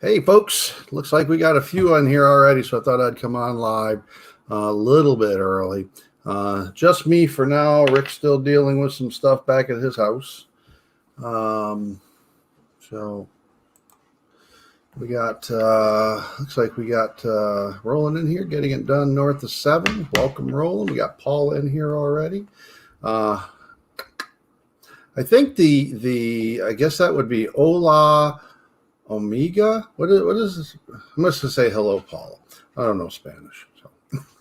Hey, folks, looks like we got a few on here already, so I thought I'd come on live a little bit early. Just me for now. Rick's still dealing with some stuff back at his house. So we got, looks like we got Roland in here, getting it done north of 7. Welcome, Roland. We got Paul in here already. I think I guess that would be Hola Omega. What is this? I must say hello, Paul. I don't know Spanish. So.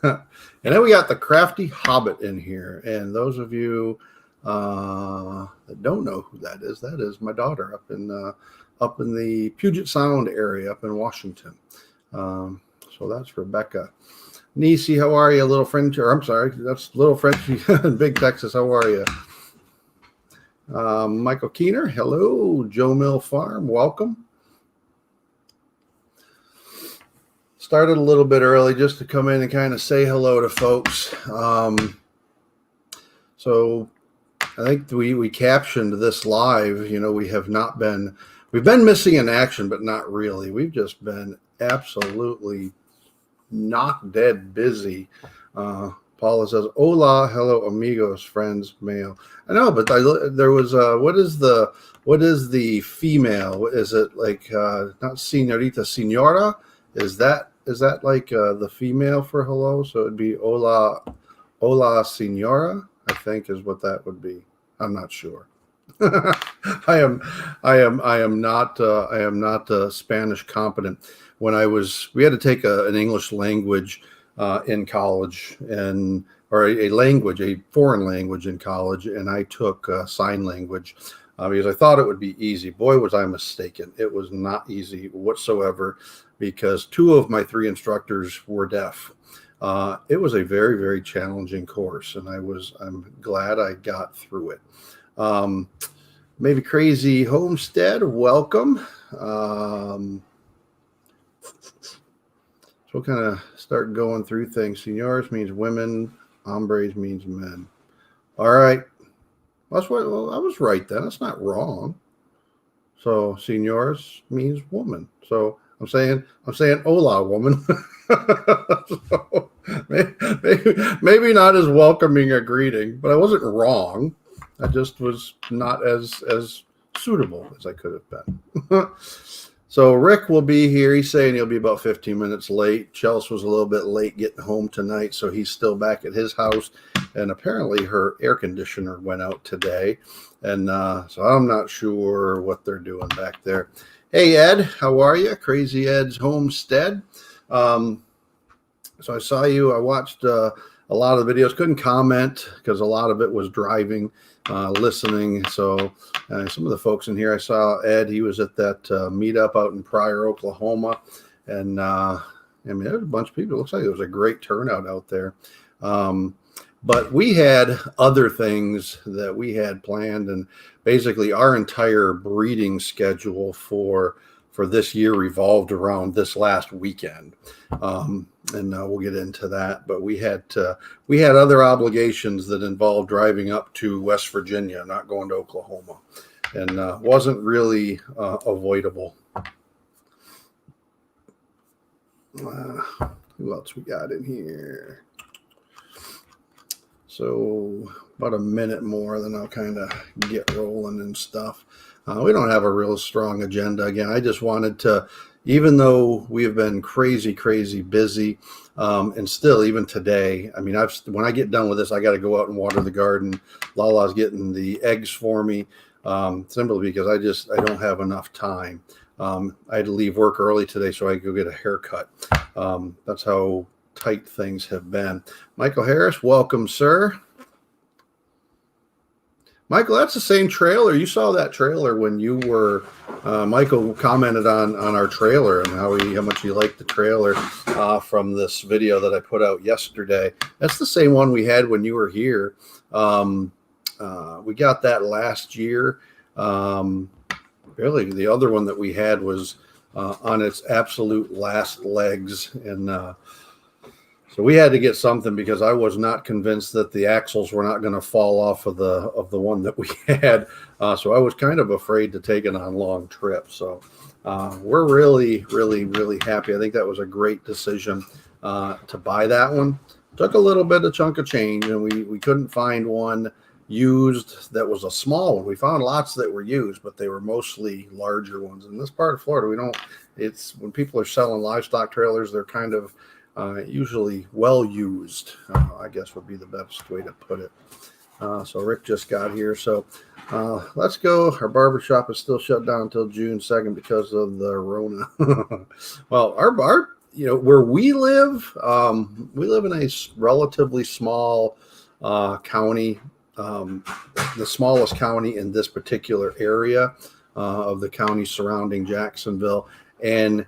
And then we got the Crafty Hobbit in here. And those of you that don't know who that is my daughter up in the Puget Sound area up in Washington. So that's Rebecca. Nisi, how are you, little French? Or I'm sorry, that's little Frenchie in Big Texas. How are you? Michael Keener, hello. Joe Mill Farm, welcome. Started a little bit early just to come in and kind of say hello to folks. So I think we captioned this live. You know, we've been missing in action, but not really. We've just been absolutely knock dead busy. Paula says, hola, hello, amigos, friends, male. I know, but there was, what is the female? Is it like, not señorita, señora? Is that like the female for hello? So it'd be hola señora, I think is what that would be. I'm not sure. I am not Spanish competent. When we had to take an English language in college, or a foreign language in college, and I took sign language because I thought it would be easy. Boy, was I mistaken. It was not easy whatsoever because 2 of my 3 instructors were deaf. It was a very, very challenging course, and I'm glad I got through it. Maybe Crazy Homestead, welcome. So we'll kind of start going through things. Senores means women, hombres means men. All right. Well, I was right then. That's not wrong. So senores means woman. So I'm saying hola, woman. So maybe not as welcoming a greeting, but I wasn't wrong. I just was not as suitable as I could have been. So Rick will be here. He's saying he'll be about 15 minutes late. Chelsea was a little bit late getting home tonight, so he's still back at his house. And apparently her air conditioner went out today. And so I'm not sure what they're doing back there. Hey, Ed, how are you? Crazy Ed's Homestead. So I saw you. I watched a lot of the videos. Couldn't comment because a lot of it was driving, listening. So some of the folks in here, I saw Ed. He was at that meetup out in Pryor, Oklahoma. And I mean, there was a bunch of people. It looks like it was a great turnout out there. But we had other things that we had planned, and basically our entire breeding schedule for this year revolved around this last weekend. And we'll get into that. But we had other obligations that involved driving up to West Virginia, not going to Oklahoma, and wasn't really avoidable. Who else we got in here? So about a minute more, then I'll kind of get rolling and stuff. We don't have a real strong agenda. Again, I just wanted to, even though we have been crazy busy, and still even today, I mean, when I get done with this, I got to go out and water the garden. Lala's getting the eggs for me, simply because I don't have enough time. I had to leave work early today so I could go get a haircut. That's how tight things have been. Michael Harris, welcome, sir. Michael, that's the same trailer. You saw that trailer when you were, Michael commented on our trailer and how much he liked the trailer from this video that I put out yesterday. That's the same one we had when you were here. We got that last year. Really, the other one that we had was on its absolute last legs. And So we had to get something because I was not convinced that the axles were not going to fall off of the one that we had. So I was kind of afraid to take it on long trips. So we're really, really, really happy. I think that was a great decision to buy that one. Took a little bit of chunk of change, and we couldn't find one used that was a small one. We found lots that were used, but they were mostly larger ones. In this part of Florida, we don't. It's when people are selling livestock trailers, they're kind of usually well used, I guess would be the best way to put it. So Rick just got here. So let's go. Our barbershop is still shut down until June 2nd because of the Rona. Well, our where we live in a relatively small county, the smallest county in this particular area of the county surrounding Jacksonville. And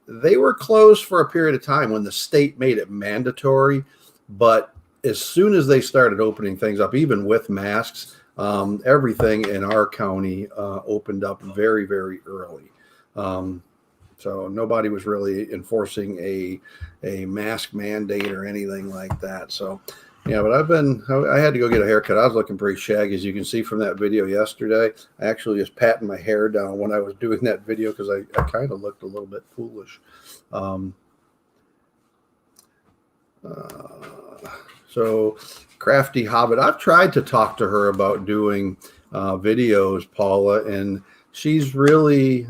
they were closed for a period of time when the state made it mandatory. But as soon as they started opening things up, even with masks, everything in our county opened up very, very early. So nobody was really enforcing a mask mandate or anything like that. So, yeah, but I had to go get a haircut. I was looking pretty shaggy, as you can see from that video yesterday. I actually was patting my hair down when I was doing that video because I kind of looked a little bit foolish. So Crafty Hobbit, I've tried to talk to her about doing videos, Paula, and she's really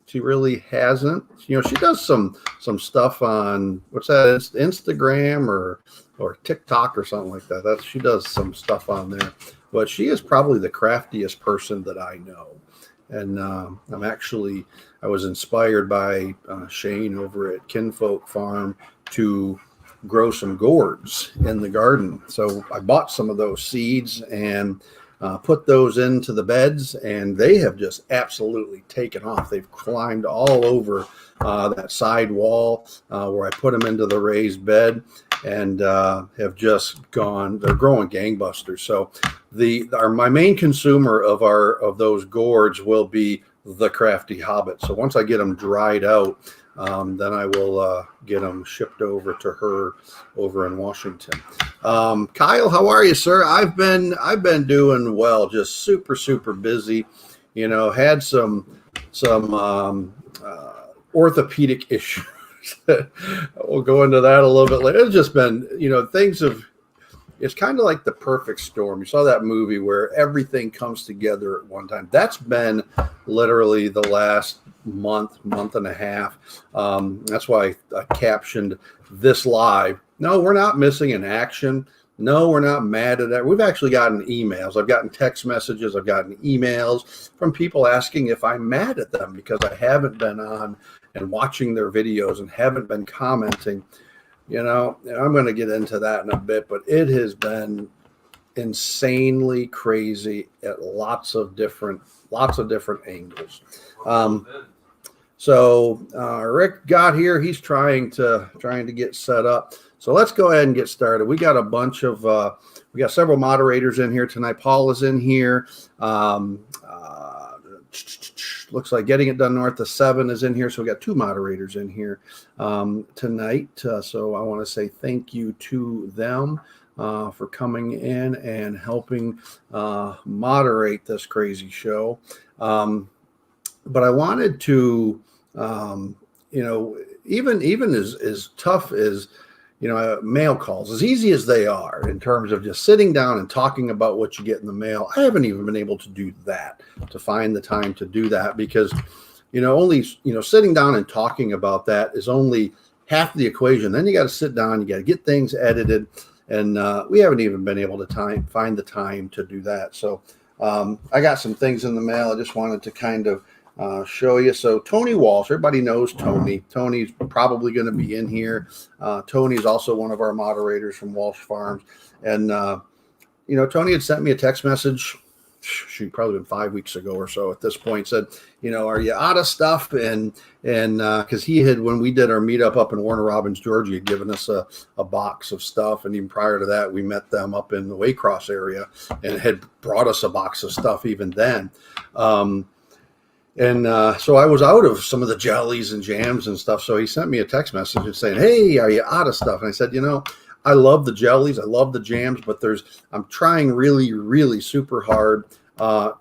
she really hasn't. She does some stuff on what's that, Instagram or TikTok or something like that. She does some stuff on there, but she is probably the craftiest person that I know. And I was inspired by Shane over at Kinfolk Farm to grow some gourds in the garden. So I bought some of those seeds and put those into the beds, and they have just absolutely taken off. They've climbed all over that side wall where I put them into the raised bed, and have just gone. They're growing gangbusters. So my main consumer of those gourds will be the Crafty Hobbit. So once I get them dried out, then I will get them shipped over to her over in Washington. Kyle, how are you, sir? I've been doing well, just super, super busy. Had some orthopedic issues. We'll go into that a little bit later. It's just been, it's kind of like the perfect storm. You saw that movie where everything comes together at one time. That's been literally the last month and a half. That's why I captioned this live. No, we're not missing an action. No, we're not mad at that. We've actually gotten emails. I've gotten text messages. I've gotten emails from people asking if I'm mad at them because I haven't been on and watching their videos and haven't been commenting. And I'm going to get into that in a bit, but it has been insanely crazy at lots of different angles. So Rick got here. He's trying to get set up. So let's go ahead and get started. We got we got several moderators in here tonight. Paul is in here. Looks like Getting It Done North of 7 is in here. So we got 2 moderators in here tonight. So I want to say thank you to them for coming in and helping moderate this crazy show. But I wanted to, even as tough as, mail calls, as easy as they are in terms of just sitting down and talking about what you get in the mail, I haven't even been able to do that, to find the time to do that because, only, sitting down and talking about that is only half the equation. Then you got to sit down, you got to get things edited. And we haven't even been able to find the time to do that. So I got some things in the mail. I just wanted to kind of show you. So Tony Walsh, everybody knows Tony. Tony's probably going to be in here. Tony's also one of our moderators from Walsh Farms. And, Tony had sent me a text message, probably been 5 weeks ago or so at this point, said, are you out of stuff? And because he had, when we did our meetup up in Warner Robins, Georgia, had given us a box of stuff. And even prior to that, we met them up in the Waycross area and had brought us a box of stuff even then. And so I was out of some of the jellies and jams and stuff. So he sent me a text message saying, "Hey, are you out of stuff?" And I said, I love the jellies, I love the jams, but I'm trying really, really super hard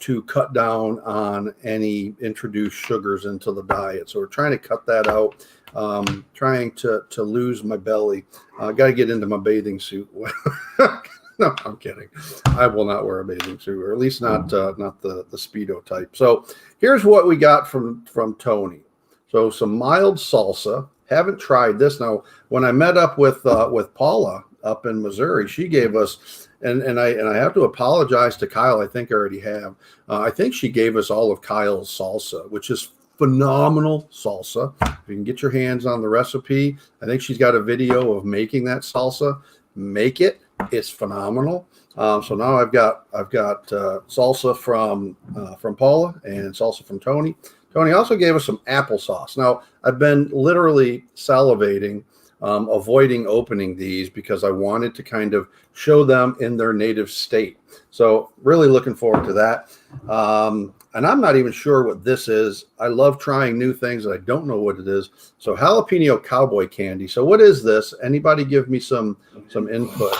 to cut down on any introduced sugars into the diet. So we're trying to cut that out. Trying to lose my belly. Got to get into my bathing suit. No, I'm kidding. I will not wear a bathing suit, or at least not the Speedo type. So here's what we got from Tony. So some mild salsa. Haven't tried this. Now, when I met up with Paula up in Missouri, she gave us, and I have to apologize to Kyle. I think I already have. I think she gave us all of Kyle's salsa, which is phenomenal salsa. If you can get your hands on the recipe, I think she's got a video of making that salsa. Make it. It's phenomenal. So now I've got salsa from Paula and salsa from Tony. Tony also gave us some applesauce. Now I've been literally salivating, avoiding opening these because I wanted to kind of show them in their native state. So really looking forward to that. And I'm not even sure what this is. I love trying new things. I don't know what it is. So jalapeno cowboy candy. So what is this? Anybody give me some input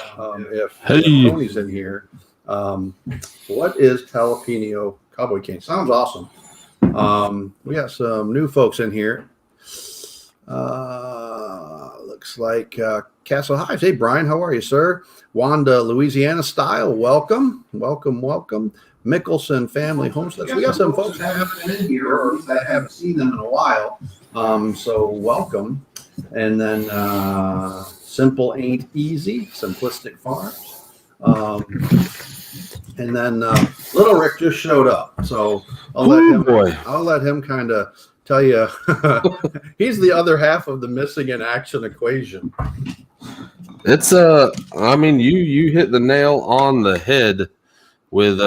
if Tony's in here. What is jalapeno cowboy candy? Sounds awesome. We got some new folks in here. Looks like Castle Hives. Hey, Brian, how are you, sir? Wanda, Louisiana style. Welcome. Mickelson Family Homestead. So we got some folks that haven't been in here, or that haven't seen them in a while. So welcome. And then Simple Ain't Easy, Simplistic Farms. And then Little Rick just showed up. So I'll let him kind of tell you. He's the other half of the missing in action equation. It's I mean, you hit the nail on the head with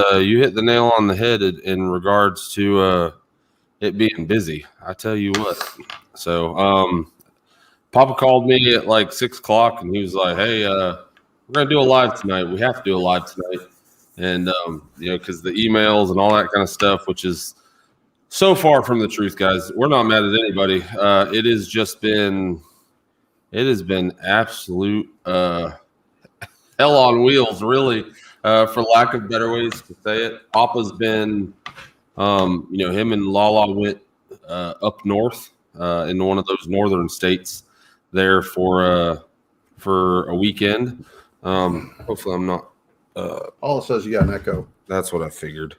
in regards to it being busy. I tell you what. So Papa called me at like 6 o'clock and he was like, "Hey, we're gonna do a live tonight. We have to do a live tonight." And because the emails and all that kind of stuff, which is so far from the truth, guys. We're not mad at anybody. It has been absolute hell on wheels, really, for lack of better ways to say it. Papa's been, him and Lala went up north in one of those northern states there for a weekend. Hopefully I'm not. All it says you got an echo. That's what I figured.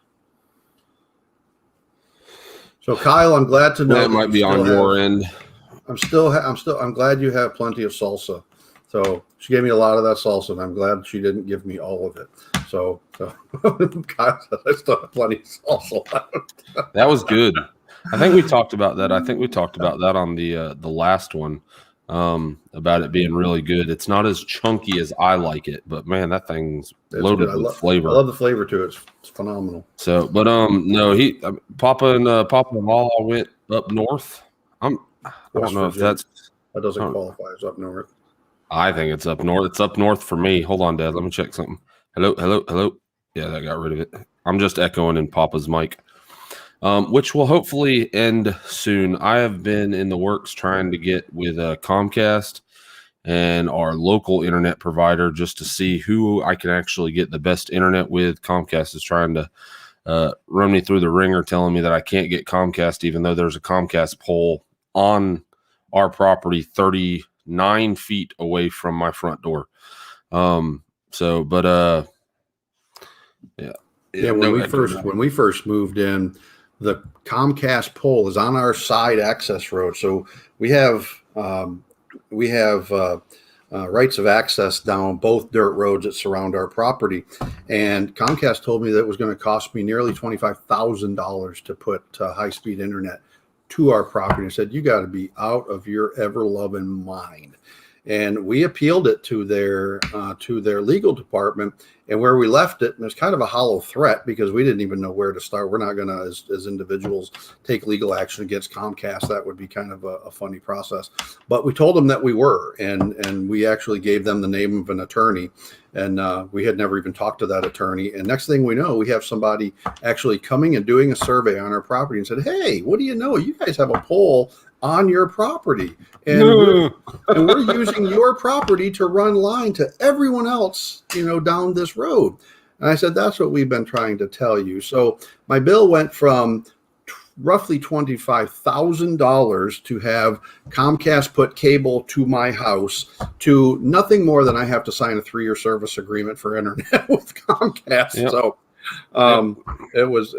So Kyle, I'm glad to know that might be on your end. I'm glad you have plenty of salsa. So she gave me a lot of that salsa, and I'm glad she didn't give me all of it. So Kyle said I still have plenty of salsa left. That was good. I think we talked about that. on the last one. About it being really good. It's not as chunky as I like it, but man, that thing's loaded with flavor. I love the flavor to it. It's phenomenal. So, but no, Papa and Lala went up north. I don't know if that doesn't qualify as up north. I think it's up north. It's up north for me. Hold on, Dad. Let me check something. Hello. Yeah, that got rid of it. I'm just echoing in Papa's mic. Which will hopefully end soon. I have been in the works trying to get with Comcast and our local internet provider just to see who I can actually get the best internet with. Comcast is trying to run me through the ringer, telling me that I can't get Comcast, even though there's a Comcast pole on our property 39 feet away from my front door. When we first moved in, the Comcast pole is on our side access road. So we have rights of access down both dirt roads that surround our property. And Comcast told me that it was going to cost me nearly $25,000 to put high-speed internet to our property. I said, you got to be out of your ever-loving mind. and we appealed it to their legal department. And where we left it, and there's kind of a hollow threat because we didn't even know where to start. We're not going to, as individuals, take legal action against Comcast. That would be kind of a funny process. But we told them that we were, and we actually gave them the name of an attorney. And we had never even talked to that attorney. And next thing we know, we have somebody actually coming and doing a survey on our property and said, hey, what do you know? You guys have a pole on your property. And we're using your property to run line to everyone else, down this road. And I said, that's what we've been trying to tell you. So my bill went from roughly $25,000 to have Comcast put cable to my house to nothing more than I have to sign a 3-year service agreement for internet with Comcast. Yep. So it was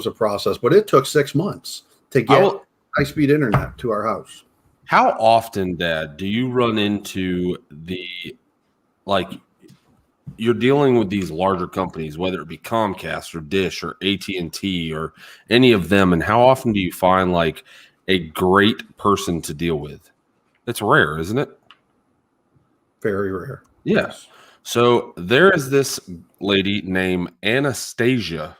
a process, but it took 6 months to get high-speed internet to our house. How often, Dad, do you run into you're dealing with these larger companies, whether it be Comcast or Dish or AT&T or any of them, and how often do you find like a great person to deal with? It's rare, isn't it? Very rare. Yes. So there is this lady named Anastasia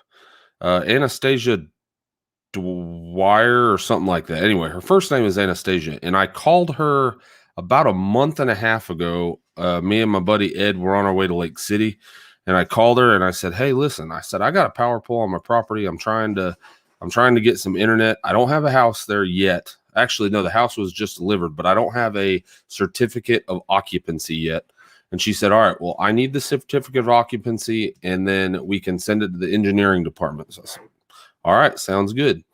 Dwyer or something like that. Anyway, her first name is Anastasia, and I called her about a month and a half ago. Me and my buddy Ed were on our way to Lake City, and I called her and I said, hey, listen, I said, I got a power pole on my property. I'm trying to get some internet. I don't have a house there yet. Actually, no, the house was just delivered, but I don't have a certificate of occupancy yet. And she said, all right, well, I need the certificate of occupancy, and then we can send it to the engineering department. So I said, all right, sounds good.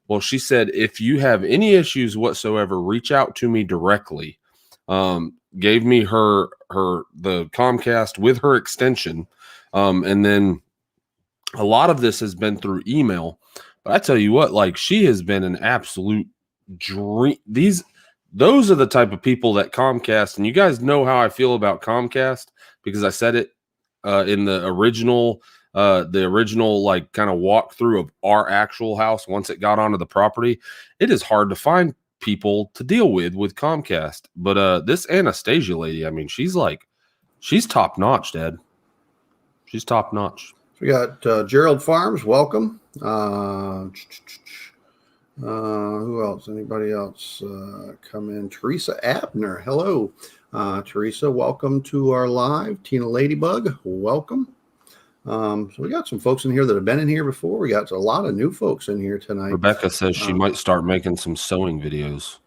Well, she said, if you have any issues whatsoever, reach out to me directly. Gave me the Comcast with her extension. And then a lot of this has been through email, but I tell you what, like, she has been an absolute dream. Those are the type of people that Comcast, and you guys know how I feel about Comcast because I said it in the original like kind of walkthrough of our actual house. Once it got onto the property, it is hard to find people to deal with Comcast. But this Anastasia lady, I mean, she's top notch, Dad. She's top notch. We got Gerald Farms, welcome. Who else? Anybody else come in? Teresa Abner, hello. Teresa, welcome to our live. Tina Ladybug, welcome. So we got some folks in here that have been in here before. We got a lot of new folks in here tonight. Rebecca says she might start making some sewing videos.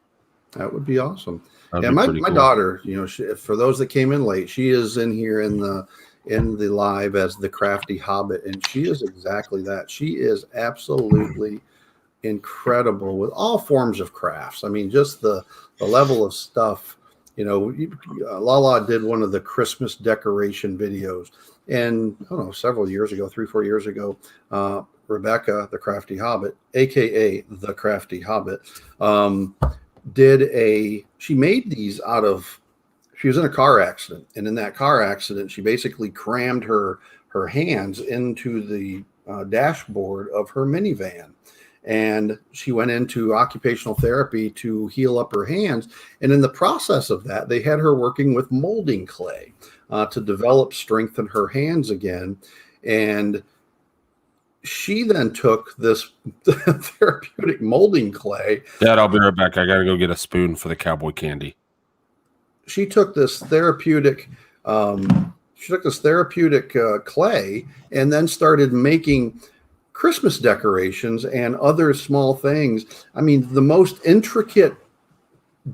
That would be awesome. That'd my cool. daughter, for those that came in late, she is in here in the live as the Crafty Hobbit, and she is exactly that. She is absolutely incredible with all forms of crafts. I mean, just the level of stuff. Lala did one of the Christmas decoration videos, and I don't know, several years ago, 3-4 years ago, Rebecca, the Crafty Hobbit, aka the Crafty Hobbit, she made these out of. She was in a car accident, and in that car accident, she basically crammed her hands into the dashboard of her minivan. And she went into occupational therapy to heal up her hands. And in the process of that, they had her working with molding clay to develop strength in her hands again. And she then took this therapeutic molding clay. Dad, I'll be right back. I got to go get a spoon for the cowboy candy. She took this therapeutic clay and then started making Christmas decorations and other small things. I mean, the most intricate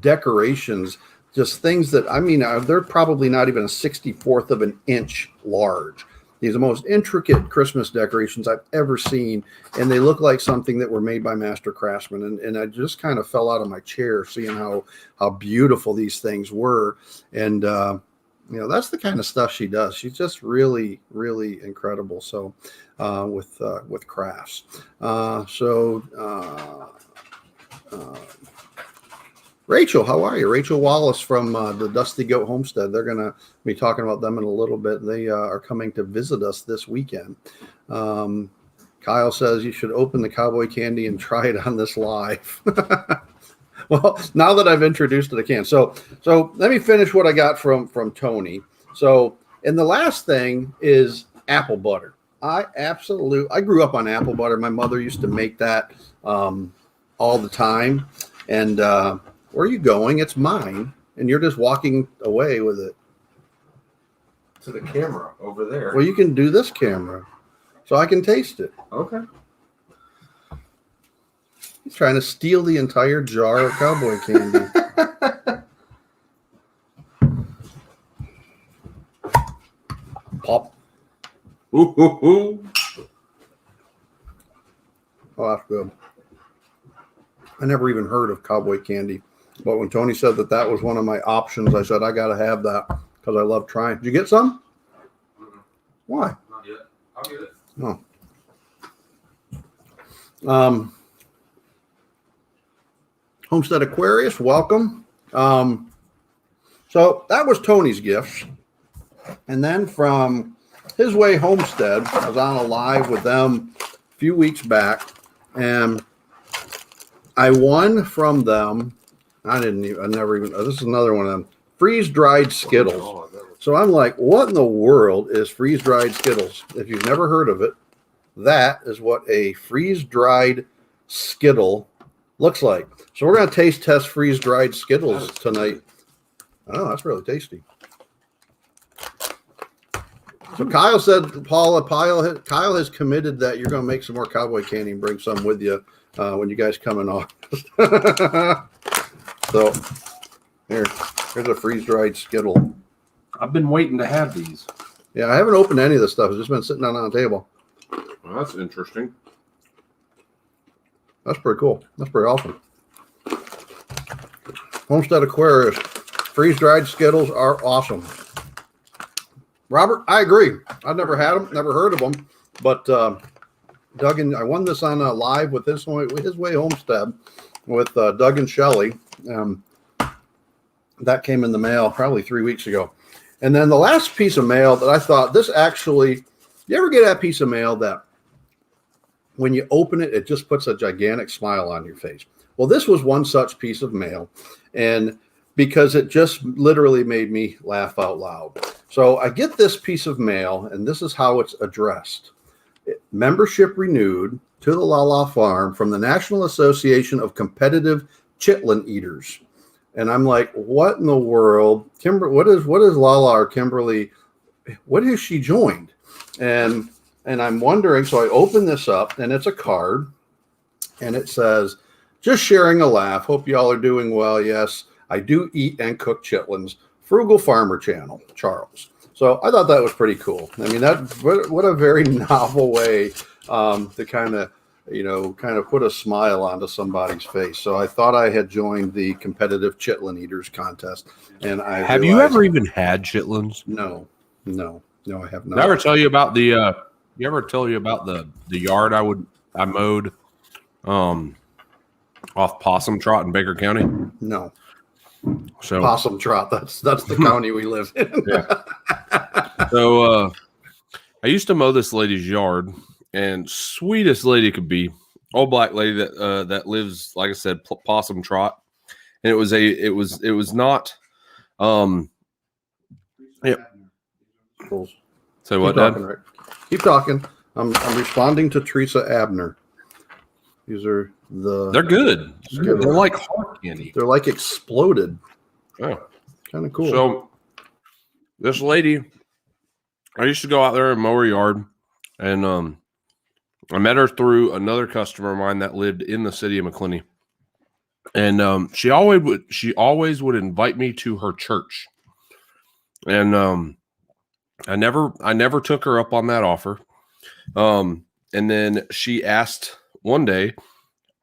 decorations, just things that, I mean, they're probably not even a 64th of an inch large. These are the most intricate Christmas decorations I've ever seen, and they look like something that were made by master craftsmen. And I just kind of fell out of my chair seeing how beautiful these things were. And that's the kind of stuff she does. She's just really, really incredible. So with crafts. Rachel, how are you? Rachel Wallace from the Dusty Goat Homestead. They're going to be talking about them in a little bit. They are coming to visit us this weekend. Kyle says you should open the cowboy candy and try it on this live. Well, now that I've introduced it, I can. So let me finish what I got from Tony. So, and the last thing is apple butter. I grew up on apple butter. My mother used to make that all the time. And where are you going? It's mine. And you're just walking away with it. To the camera over there. Well, you can do this camera so I can taste it. Okay. He's trying to steal the entire jar of cowboy candy. Pop. Ooh, ooh, ooh. Oh, that's good. I never even heard of cowboy candy. But when Tony said that was one of my options, I said, I got to have that because I love trying. Did you get some? Mm-mm. Why? Not yet. I'll get it. No. Homestead Aquarius, welcome. So that was Tony's gifts. And then from His Way Homestead, I was on a live with them a few weeks back, and I won from them. I never even, this is another one of them, freeze-dried Skittles. So I'm like, what in the world is freeze-dried Skittles? If you've never heard of it, that is what a freeze-dried Skittle looks like. So we're going to taste test freeze-dried Skittles tonight. Oh, that's really tasty. So Kyle said, Kyle has committed that you're going to make some more cowboy candy and bring some with you when you guys come in August. So here's a freeze-dried Skittle. I've been waiting to have these. Yeah, I haven't opened any of this stuff. It's just been sitting on the table. Well, that's interesting. That's pretty cool. That's pretty awesome. Homestead Aquarius. Freeze-dried Skittles are awesome. Robert, I agree. I've never had them, never heard of them, but Doug and I won this on a live with His Way Homestead with Doug and Shelley. That came in the mail probably 3 weeks ago. And then the last piece of mail that I thought this actually, you ever get that piece of mail that when you open it, it just puts a gigantic smile on your face? Well, this was one such piece of mail, and because it just literally made me laugh out loud. So I get this piece of mail, and this is how it's addressed. Membership renewed to the Lala Farm from the National Association of Competitive Chitlin Eaters. And I'm like, what in the world? What is Lala or Kimberly? What has she joined? And I'm wondering, so I open this up, and it's a card, and it says, just sharing a laugh. Hope y'all are doing well. Yes, I do eat and cook chitlins. Frugal Farmer Channel, Charles. So I thought that was pretty cool. I mean, what a very novel way to kind of put a smile onto somebody's face. So I thought I had joined the competitive chitlin eaters contest. And I have you ever even had chitlins? No, I have not. Did I ever tell you about the the yard I mowed off Possum Trot in Baker County? No. So Possum Trot, that's the county we live in. Yeah. So I used to mow this lady's yard, and sweetest lady could be, old black lady that lives, like I said, Possum Trot, and it was not yeah. So what, Dad? Right? Keep talking. I'm responding to Teresa Abner. These are they're good. They're like hard candy. They're like exploded. Oh, kind of cool. So this lady, I used to go out there and mow her yard, and I met her through another customer of mine that lived in the city of McClenny, and she always would invite me to her church, and I never took her up on that offer, and then she asked one day,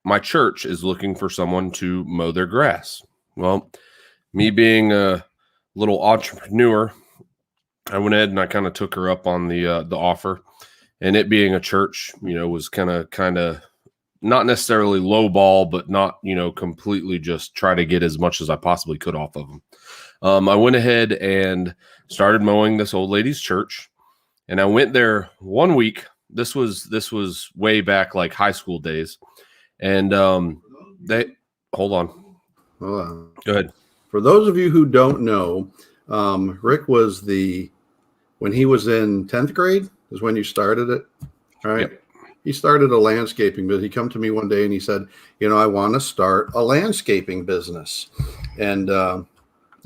my church is looking for someone to mow their grass. Well, me being a little entrepreneur, I went ahead and I kind of took her up on the offer, and it being a church, was kind of not necessarily low ball, but not, completely just try to get as much as I possibly could off of them. I went ahead and started mowing this old lady's church, and I went there one week. This was way back, like high school days. And they hold on. Hold on. Go ahead. For those of you who don't know, Rick was when he was in 10th grade is when you started it, right? Yep. He started a landscaping business. He come to me one day and he said, I want to start a landscaping business. And I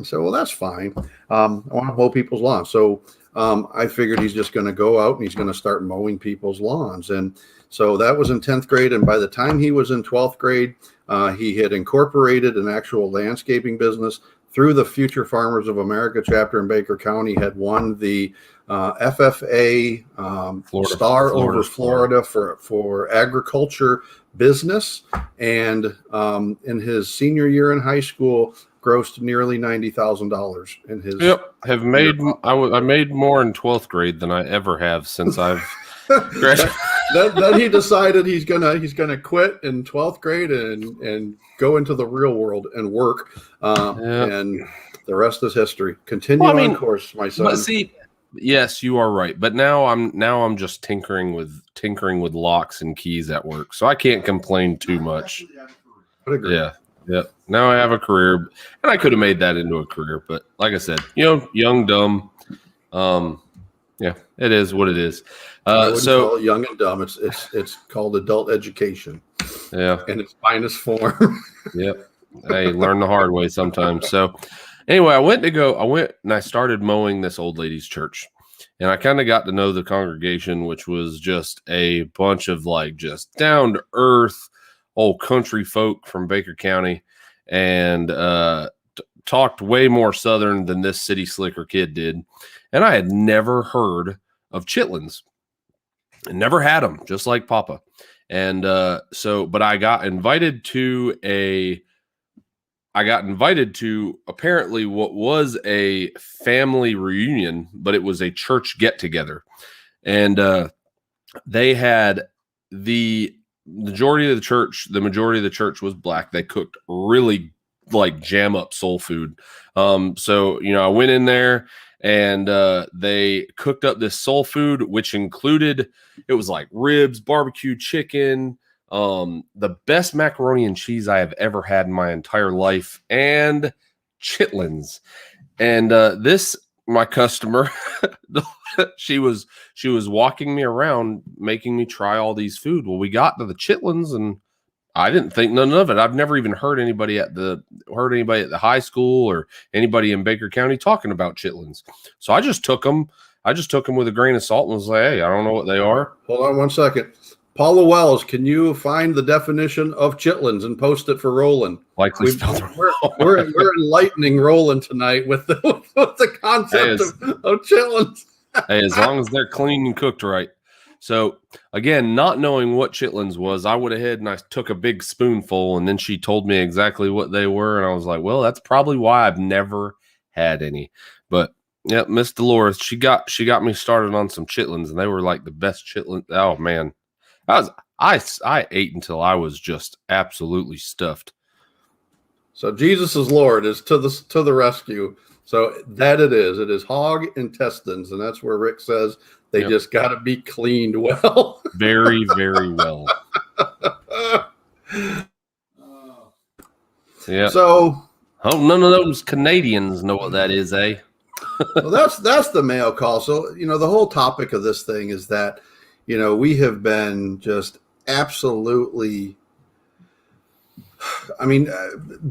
said, well, that's fine. I want to mow people's lawns. So I figured he's just going to go out and he's going to start mowing people's lawns. And so that was in 10th grade. And by the time he was in 12th grade, he had incorporated an actual landscaping business through the Future Farmers of America chapter in Baker County, had won the FFA Star over Florida for agriculture business. And in his senior year in high school, grossed nearly $90,000 in his. Yep, have made I made more in 12th grade than I ever have since I've graduated. Then he decided he's gonna quit in 12th grade and go into the real world and work. And the rest is history. Continue on course, my son. But see, yes, you are right. But now I'm just tinkering with locks and keys at work, so I can't complain too much. Yeah. Now I have a career, and I could have made that into a career, but like I said, young, dumb. Yeah, it is what it is. So call it young and dumb. It's called adult education. Yeah, in its finest form. Yep. I learn the hard way sometimes. So anyway, I went and I started mowing this old lady's church, and I kind of got to know the congregation, which was just a bunch of just down to earth old country folk from Baker County, and talked way more Southern than this city slicker kid did. And I had never heard of chitlins and never had them, just like Papa. And but I got invited to apparently what was a family reunion, but it was a church get together. And they had the majority of the church was black. They cooked really jam up soul food. So, I went in there and they cooked up this soul food, which included, it was ribs, barbecue chicken, the best macaroni and cheese I have ever had in my entire life, and chitlins. And my customer, she was walking me around, making me try all these food. Well, we got to the chitlins, and I didn't think none of it. I've never even heard anybody at the high school or anybody in Baker County talking about chitlins. So I just took them. With a grain of salt and was like, hey, I don't know what they are. Hold on one second. Paula Wells, can you find the definition of chitlins and post it for Roland? Likely spelled wrong. We're enlightening Roland tonight with the concept of chitlins. Hey, as long as they're clean and cooked right. So again, not knowing what chitlins was, I went ahead and I took a big spoonful, and then she told me exactly what they were, and I was like, well, that's probably why I've never had any. But yeah, Miss Dolores, she got me started on some chitlins, and they were the best chitlins. Oh man. I ate until I was just absolutely stuffed. So Jesus is Lord is to the rescue. So that it is hog intestines, and that's where Rick says they just got to be cleaned well. Very, very well. Yeah. So none of those Canadians know what that is, eh? Well, that's the mail call. So the whole topic of this thing is that we have been just absolutely,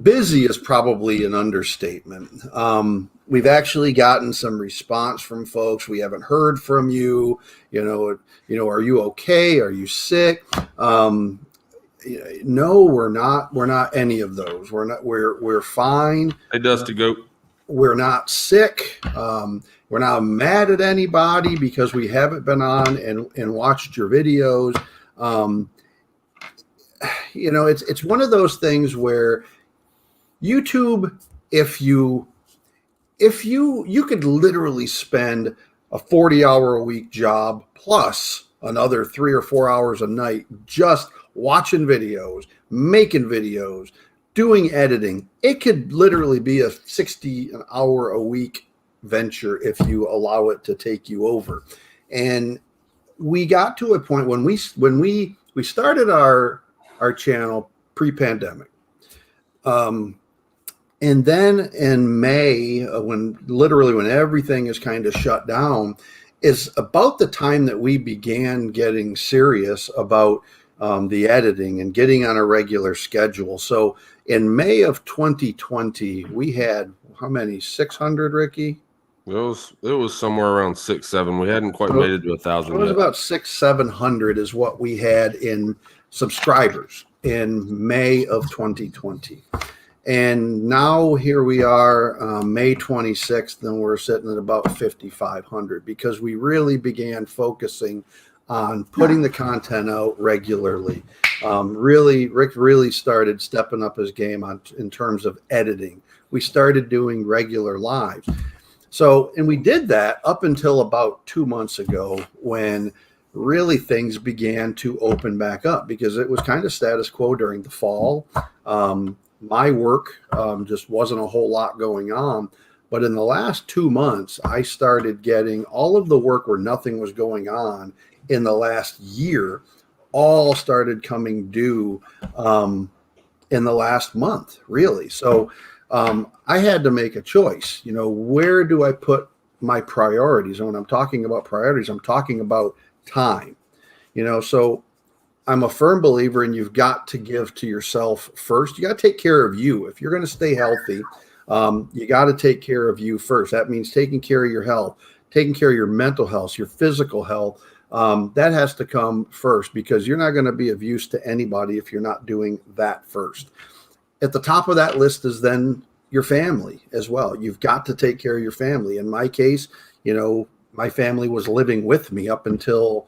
busy is probably an understatement. We've actually gotten some response from folks. We haven't heard from you. Are you okay? Are you sick? No, we're not. We're not any of those. We're fine. Hey, Dusty Goat. We're not sick. We're not mad at anybody because we haven't been on and watched your videos. It's one of those things where YouTube, if you could literally spend a 40-hour-a-week job plus another 3 or 4 hours a night just watching videos, making videos, doing editing. It could literally be a 60-hour-a-week venture if you allow it to take you over. And we got to a point when we started our channel pre-pandemic. And then in May, when everything is kind of shut down, is about the time that we began getting serious about the editing and getting on a regular schedule. So in May of 2020, we had how many? 600, Ricky? It was somewhere around 6-7. We hadn't quite So made it to it 1,000 was yet. about 600-700 is what we had in subscribers in May of 2020. And now here we are, May 26th, and we're sitting at about 5,500 because we really began focusing on putting the content out regularly. Rick really started stepping up his game in terms of editing. We started doing regular lives. So, and we did that up until about 2 months ago when really things began to open back up because it was kind of status quo during the fall. My work just wasn't a whole lot going on. But in the last 2 months, I started getting all of the work where nothing was going on in the last year, all started coming due in the last month, really. So I had to make a choice. Where do I put my priorities? And when I'm talking about priorities, I'm talking about time. So I'm a firm believer in you've got to give to yourself first. You got to take care of you. If you're going to stay healthy, you got to take care of you first. That means taking care of your health, taking care of your mental health, your physical health. That has to come first because you're not going to be of use to anybody if you're not doing that first. At the top of that list is then your family as well. You've got to take care of your family. In my case, my family was living with me up until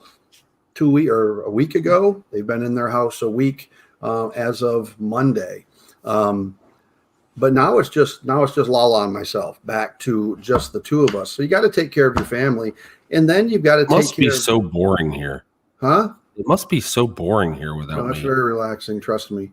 a week ago. They've been in their house a week as of Monday. But now it's just Lala and myself, back to just the two of us. So you got to take care of your family, and then you've got to take care. It must be so boring here, huh? It must be so boring here without me. It's very relaxing, trust me.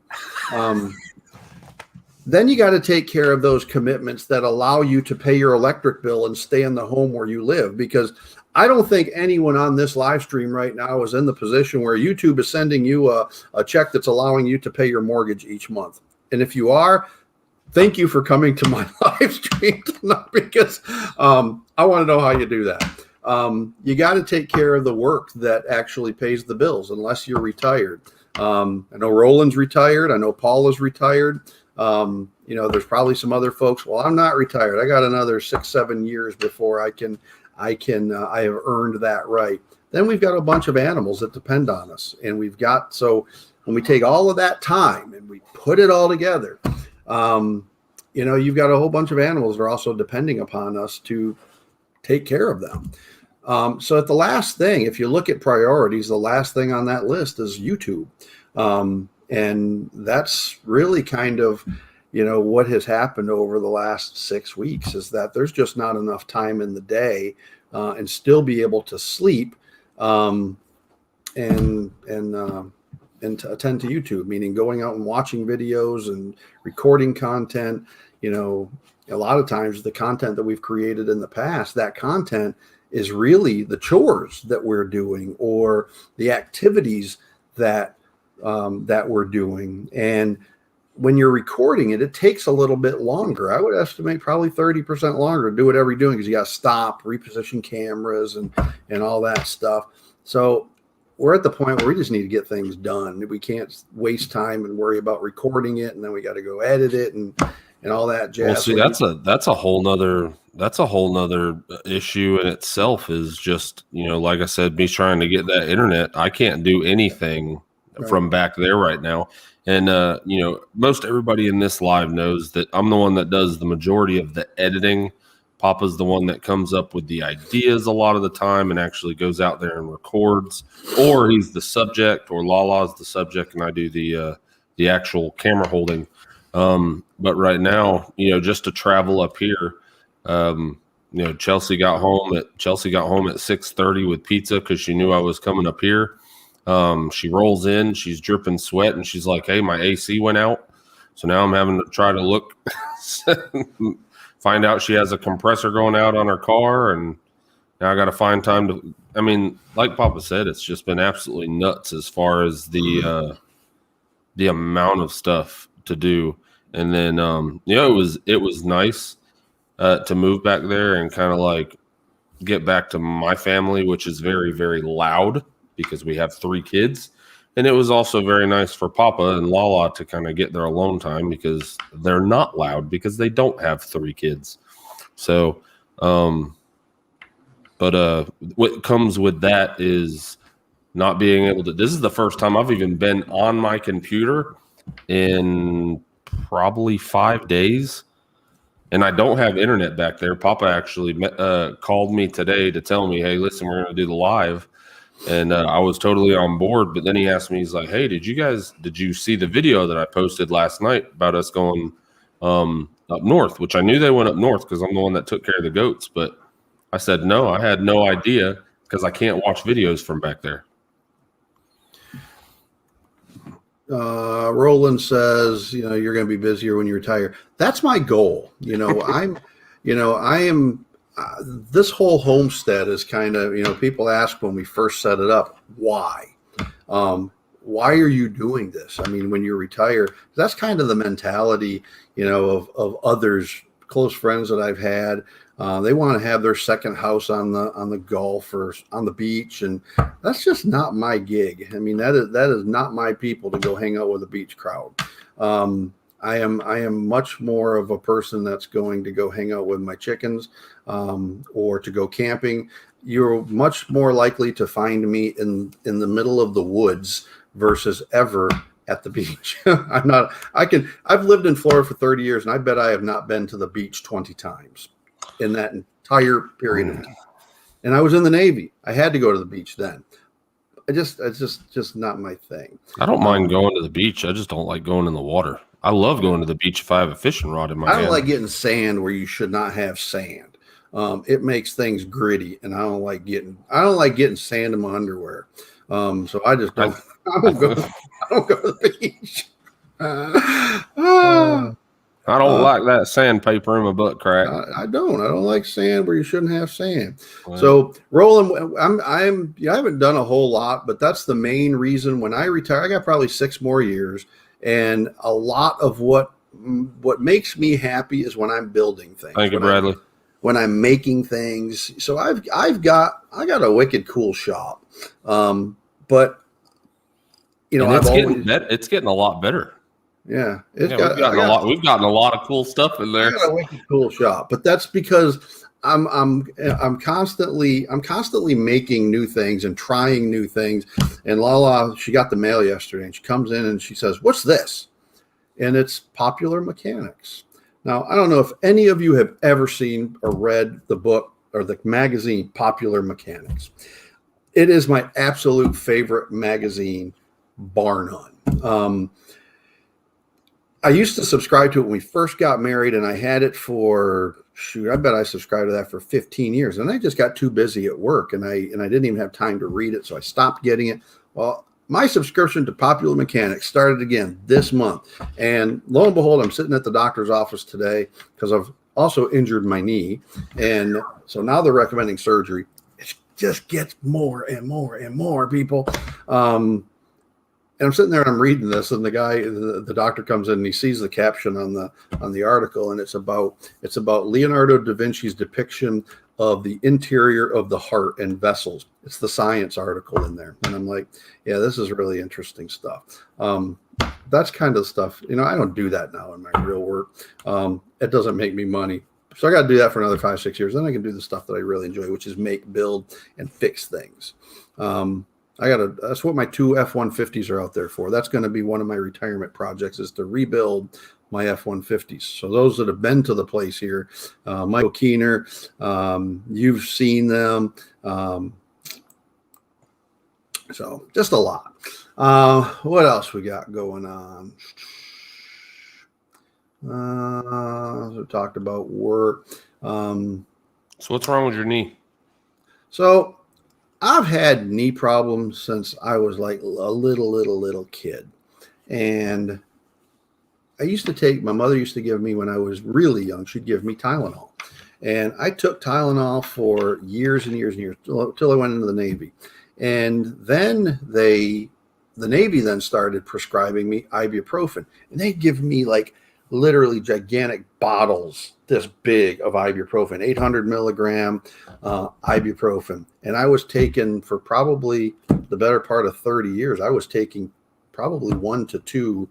Then you got to take care of those commitments that allow you to pay your electric bill and stay in the home where you live, because I don't think anyone on this live stream right now is in the position where YouTube is sending you a check that's allowing you to pay your mortgage each month. And if you are, thank you for coming to my live stream tonight, because I want to know how you do that. You got to take care of the work that actually pays the bills, unless you're retired. I know Roland's retired. I know Paul is retired. There's probably some other folks. Well, I'm not retired. I got another 6-7 years before I have earned that right. Then we've got a bunch of animals that depend on us. And so when we take all of that time and we put it all together, you've got a whole bunch of animals that are also depending upon us to take care of them. So at the last thing, if you look at priorities, the last thing on that list is YouTube. And that's really kind of, what has happened over the last 6 weeks is that there's just not enough time in the day and still be able to sleep and to attend to YouTube, meaning going out and watching videos and recording content. A lot of times the content that we've created in the past, that content is really the chores that we're doing or the activities that we're doing. And when you're recording it, it takes a little bit longer. I would estimate probably 30% longer to do whatever you're doing, because you got to stop, reposition cameras and all that stuff. So we're at the point where we just need to get things done. We can't waste time and worry about recording it, and then we got to go edit it and all that jazz. Well, see, that's a whole nother issue in itself. Is just, like I said, me trying to get that internet. I can't do anything from back there right now. And, most everybody in this live knows that I'm the one that does the majority of the editing. Papa's the one that comes up with the ideas a lot of the time and actually goes out there and records, or he's the subject, or Lala's the subject and I do the actual camera holding. But right now, just to travel up here, Chelsea got home at 6:30 with pizza because she knew I was coming up here. She rolls in, she's dripping sweat, and she's like, "Hey, my AC went out." So now I'm having to try to look, find out she has a compressor going out on her car, and now I got to find time to. I mean, like Papa said, it's just been absolutely nuts as far as the amount of stuff to do. And then it was nice to move back there and kind of like get back to my family, which is very, very loud because we have 3 kids. And it was also very nice for Papa and Lala to kind of get their alone time because they're not loud because they don't have 3 kids. So, but what comes with that is not being able to. This is the first time I've even been on my computer in probably 5 days. And I don't have internet back there. Papa actually called me today to tell me, hey, listen, we're going to do the live. And I was totally on board. But then he asked me, he's like, hey, did you see the video that I posted last night about us going up north? Which I knew they went up north because I'm the one that took care of the goats. But I said, no, I had no idea because I can't watch videos from back there. Roland says, you're going to be busier when you retire. That's my goal. This whole homestead is kind of, people ask when we first set it up, why? Why are you doing this? I mean, when you retire, that's kind of the mentality, of others, close friends that I've had. They want to have their second house on the Gulf or on the beach, and that's just not my gig. I mean, that is not my people to go hang out with a beach crowd. I am much more of a person that's going to go hang out with my chickens, or to go camping. You're much more likely to find me in the middle of the woods versus ever at the beach. I've lived in Florida for 30 years, and I bet I have not been to the beach 20 times in that entire period of time. And I was in the Navy. I had to go to the beach then. It's just not my thing. I don't mind going to the beach. I just don't like going in the water. I love going to the beach if I have a fishing rod in my hand. I don't like getting sand where you should not have sand. It makes things gritty, and I don't like getting sand in my underwear. So I just don't. I don't go to the beach. I don't like that sandpaper in my butt crack. I don't like sand where you shouldn't have sand. Right. So Roland, I haven't done a whole lot, but that's the main reason. When I retire, I got probably 6 more years, and a lot of what makes me happy is when I'm building things. Thank you, Bradley. When I'm making things. So I've got a wicked cool shop, but it's getting a lot better. Yeah, we've gotten a lot of cool stuff in there. I got a wicked cool shop, but that's because I'm constantly making new things and trying new things. And Lala, she got the mail yesterday, and she comes in and she says, "What's this?" And it's Popular Mechanics. Now, I don't know if any of you have ever seen or read the book or the magazine Popular Mechanics. It is my absolute favorite magazine, bar none. I used to subscribe to it when we first got married, and I had it for, I bet I subscribed to that for 15 years. And I just got too busy at work, and I didn't even have time to read it, so I stopped getting it. Well, my subscription to Popular Mechanics started again this month. And lo and behold, I'm sitting at the doctor's office today because I've also injured my knee. And so now they're recommending surgery. It just gets more and more and more, people. And I'm sitting there and I'm reading this, and the doctor comes in and he sees the caption on the article, and it's about Leonardo da Vinci's depiction of the interior of the heart and vessels. It's the science article in there, and I'm like, yeah, this is really interesting stuff. That's kind of stuff, I don't do that now in my real work. It doesn't make me money, so I got to do that for another 5-6 years. Then I can do the stuff that I really enjoy, which is make, build, and fix things. That's what my 2 F-150s are out there for. That's going to be one of my retirement projects, is to rebuild my F-150s. So those that have been to the place here, Michael Keener, you've seen them. So just a lot. What else we got going on? We talked about work. So what's wrong with your knee? So I've had knee problems since I was like a little kid. And my mother used to give me, when I was really young, she'd give me Tylenol. And I took Tylenol for years and years and years till I went into the Navy. And then the Navy then started prescribing me ibuprofen. And they'd give me like literally gigantic bottles this big of ibuprofen, 800 milligram ibuprofen. And I was taking for probably the better part of 30 years, I was taking probably 1 to 2.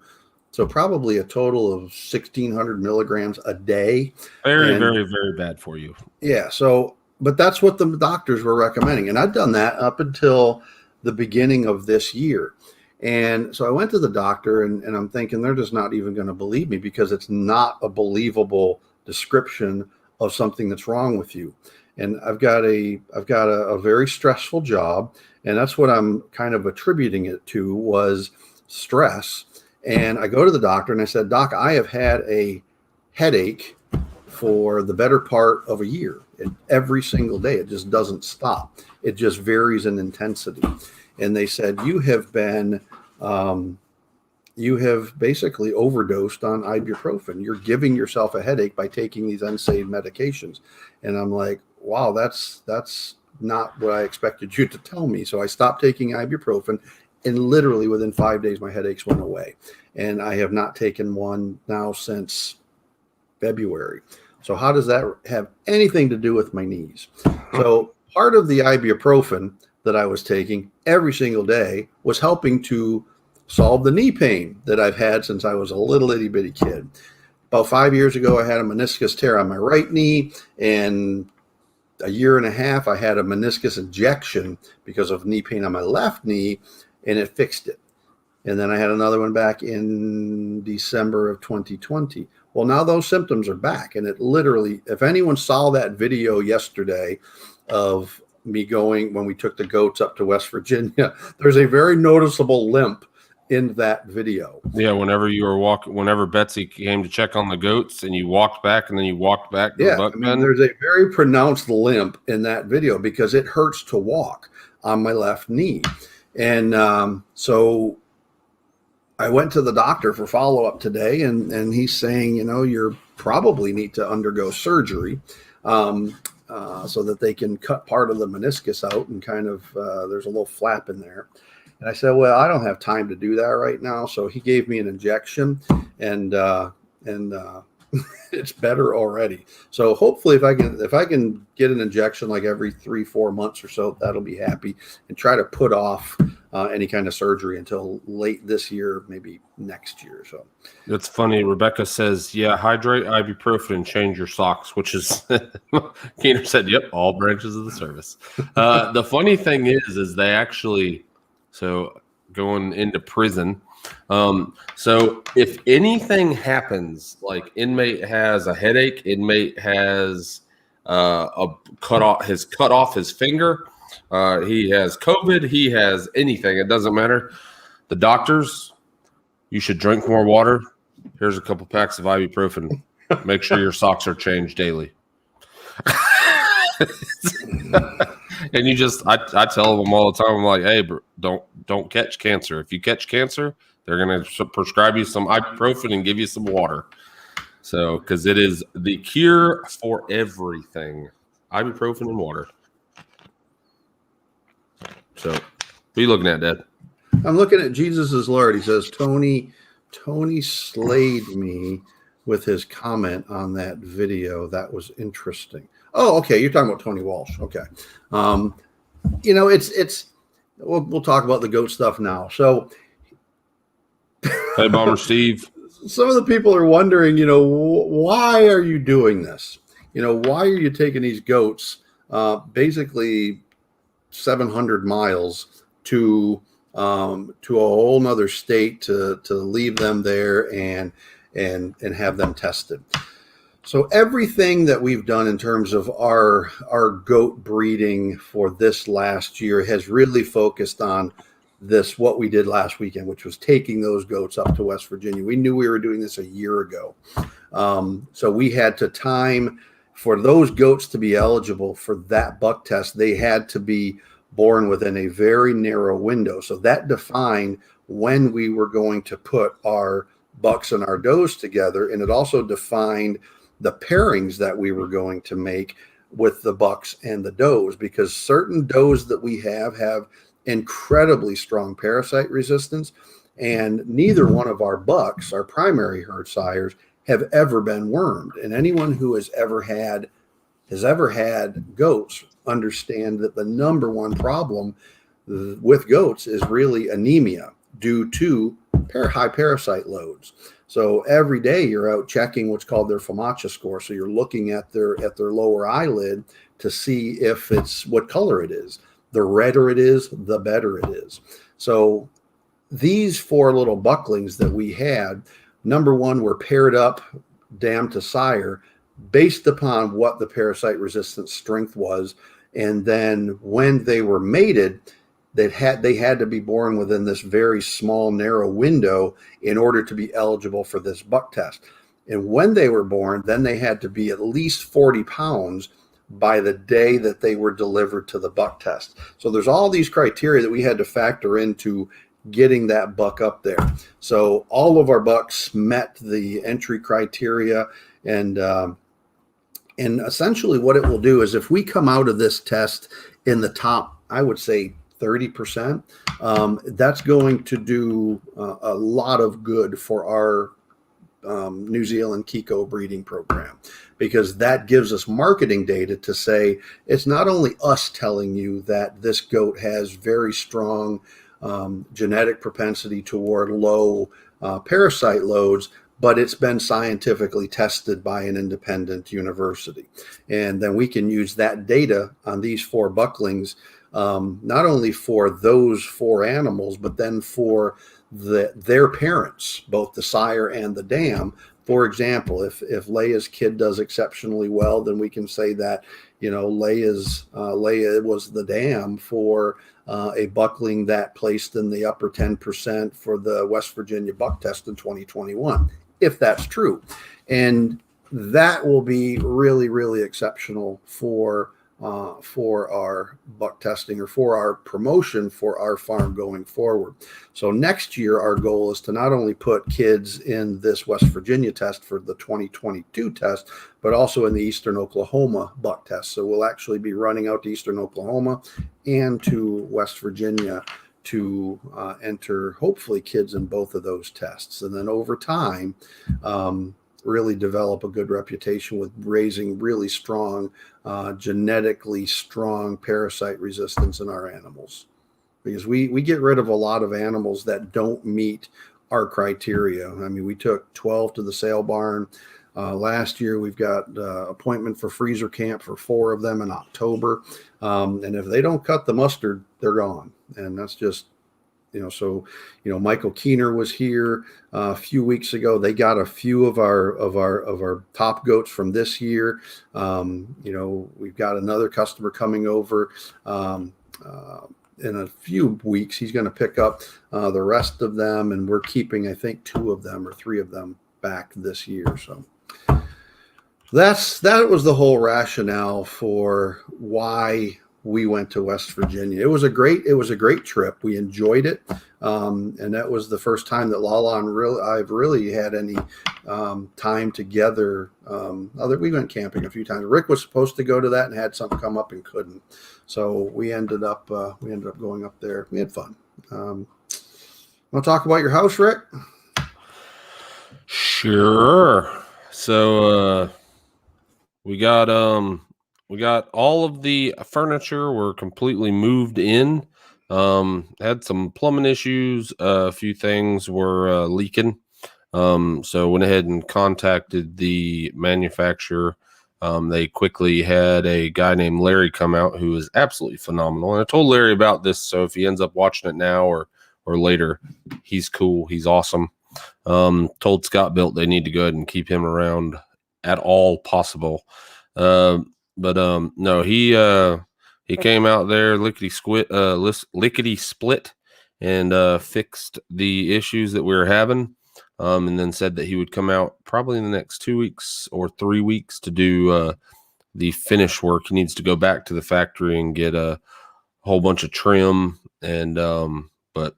So probably a total of 1,600 milligrams a day. Very, very, very bad for you. Yeah. So, but that's what the doctors were recommending. And I'd done that up until the beginning of this year. And so I went to the doctor and I'm thinking they're just not even going to believe me because it's not a believable description of something that's wrong with you. And I've got a very stressful job. And that's what I'm kind of attributing it to was stress. And I go to the doctor and I said, Doc, I have had a headache for the better part of a year. Every single day, it just doesn't stop. It just varies in intensity. And they said, you have basically overdosed on ibuprofen. You're giving yourself a headache by taking these unsafe medications. And I'm like, wow, that's not what I expected you to tell me. So I stopped taking ibuprofen, and literally within 5 days, my headaches went away. And I have not taken one now since February. So how does that have anything to do with my knees? So part of the ibuprofen that I was taking every single day was helping to solve the knee pain that I've had since I was a little itty bitty kid. About 5 years ago, I had a meniscus tear on my right knee, and a year and a half, I had a meniscus injection because of knee pain on my left knee, and it fixed it. And then I had another one back in December of 2020. Well, now those symptoms are back. And it literally, if anyone saw that video yesterday of me going when we took the goats up to West Virginia, there's a very noticeable limp in that video. Yeah, whenever Betsy came to check on the goats and you walked back and then you walked back to the buck pen. There's a very pronounced limp in that video because it hurts to walk on my left knee. And so I went to the doctor for follow-up today, and he's saying, you probably need to undergo surgery so that they can cut part of the meniscus out and kind of there's a little flap in there. And I said, well, I don't have time to do that right now. So he gave me an injection, and it's better already. So hopefully if I can get an injection like every 3-4 months or so, that'll be happy, and try to put off any kind of surgery until late this year, maybe next year. So it's funny. Rebecca says, yeah, hydrate, ibuprofen, and change your socks, which is Keener said, yep, all branches of the service. The funny thing is they actually, so going into prison. So if anything happens, like inmate has a headache, inmate has cut off his finger, he has COVID, he has anything, it doesn't matter. The doctors, you should drink more water. Here's a couple packs of ibuprofen. Make sure your socks are changed daily. And I tell them all the time, I'm like, hey, bro, don't catch cancer. If you catch cancer, they're going to prescribe you some ibuprofen and give you some water. So, because it is the cure for everything, ibuprofen and water. So, what are you looking at, Dad? I'm looking at Jesus is Lord. He says, Tony slayed me with his comment on that video. That was interesting. Oh, okay. You're talking about Tony Walsh. Okay. We'll talk about the goat stuff now. So, hey, Bomber Steve. Some of the people are wondering, why are you doing this? Why are you taking these goats, basically 700 miles to a whole nother state to leave them there and have them tested? So everything that we've done in terms of our goat breeding for this last year has really focused on what we did last weekend, which was taking those goats up to West Virginia. We knew we were doing this a year ago. So we had to time for those goats to be eligible for that buck test. They had to be born within a very narrow window. So that defined when we were going to put our bucks and our does together. And it also defined the pairings that we were going to make with the bucks and the does, because certain does that we have incredibly strong parasite resistance, and neither one of our bucks, our primary herd sires, have ever been wormed. And anyone who has ever had goats understand that the number one problem with goats is really anemia due to high parasite loads. So every day you're out checking what's called their FOMACHA score. So you're looking at their lower eyelid to see if it's what color it is. The redder it is, the better it is. So these 4 little bucklings that we had, number one, were paired up dam to sire based upon what the parasite resistance strength was. And then when they were mated, they had to be born within this very small, narrow window in order to be eligible for this buck test. And when they were born, then they had to be at least 40 pounds by the day that they were delivered to the buck test. So there's all these criteria that we had to factor into getting that buck up there. So all of our bucks met the entry criteria, and essentially what it will do is if we come out of this test in the top, I would say 30%, that's going to do a lot of good for our New Zealand Kiko breeding program, because that gives us marketing data to say it's not only us telling you that this goat has very strong genetic propensity toward low parasite loads, but it's been scientifically tested by an independent university. And then we can use that data on these 4 bucklings, not only for those 4 animals, but then for their parents, both the sire and the dam. For example, if Leia's kid does exceptionally well, then we can say that, Leia was the dam for a buckling that placed in the upper 10% for the West Virginia buck test in 2021, if that's true. And that will be really, really exceptional for our buck testing, or for our promotion for our farm going forward. So next year, our goal is to not only put kids in this West Virginia test for the 2022 test, but also in the Eastern Oklahoma buck test. So we'll actually be running out to Eastern Oklahoma and to West Virginia to enter, hopefully, kids in both of those tests. And then over time, really develop a good reputation with raising really strong, genetically strong parasite resistance in our animals. Because we get rid of a lot of animals that don't meet our criteria. I mean, we took 12 to the sale barn last year. We've got appointment for freezer camp for 4 of them in October. And if they don't cut the mustard, they're gone. And that's just, Michael Keener was here a few weeks ago. They got a few of our top goats from this year. We've got another customer coming over in a few weeks. He's going to pick up the rest of them, and we're keeping, I think, 2 of them or 3 of them back this year. So that was the whole rationale for why we went to West Virginia. It was a great trip. We enjoyed it. And that was the first time that Lala and I've really had any time together. We went camping a few times. Rick was supposed to go to that and had something come up and couldn't. So we ended up going up there. We had fun. Want to talk about your house, Rick? Sure. So we got all of the furniture were completely moved in. Had some plumbing issues. A few things were leaking. So went ahead and contacted the manufacturer. They quickly had a guy named Larry come out who is absolutely phenomenal. And I told Larry about this, so if he ends up watching it now or later, he's cool. He's awesome. Told Scott Built they need to go ahead and keep him around at all possible. No, he came out there lickety split and fixed the issues that we were having. And then said that he would come out probably in the next 2 weeks or 3 weeks to do the finish work. He needs to go back to the factory and get a whole bunch of trim, and but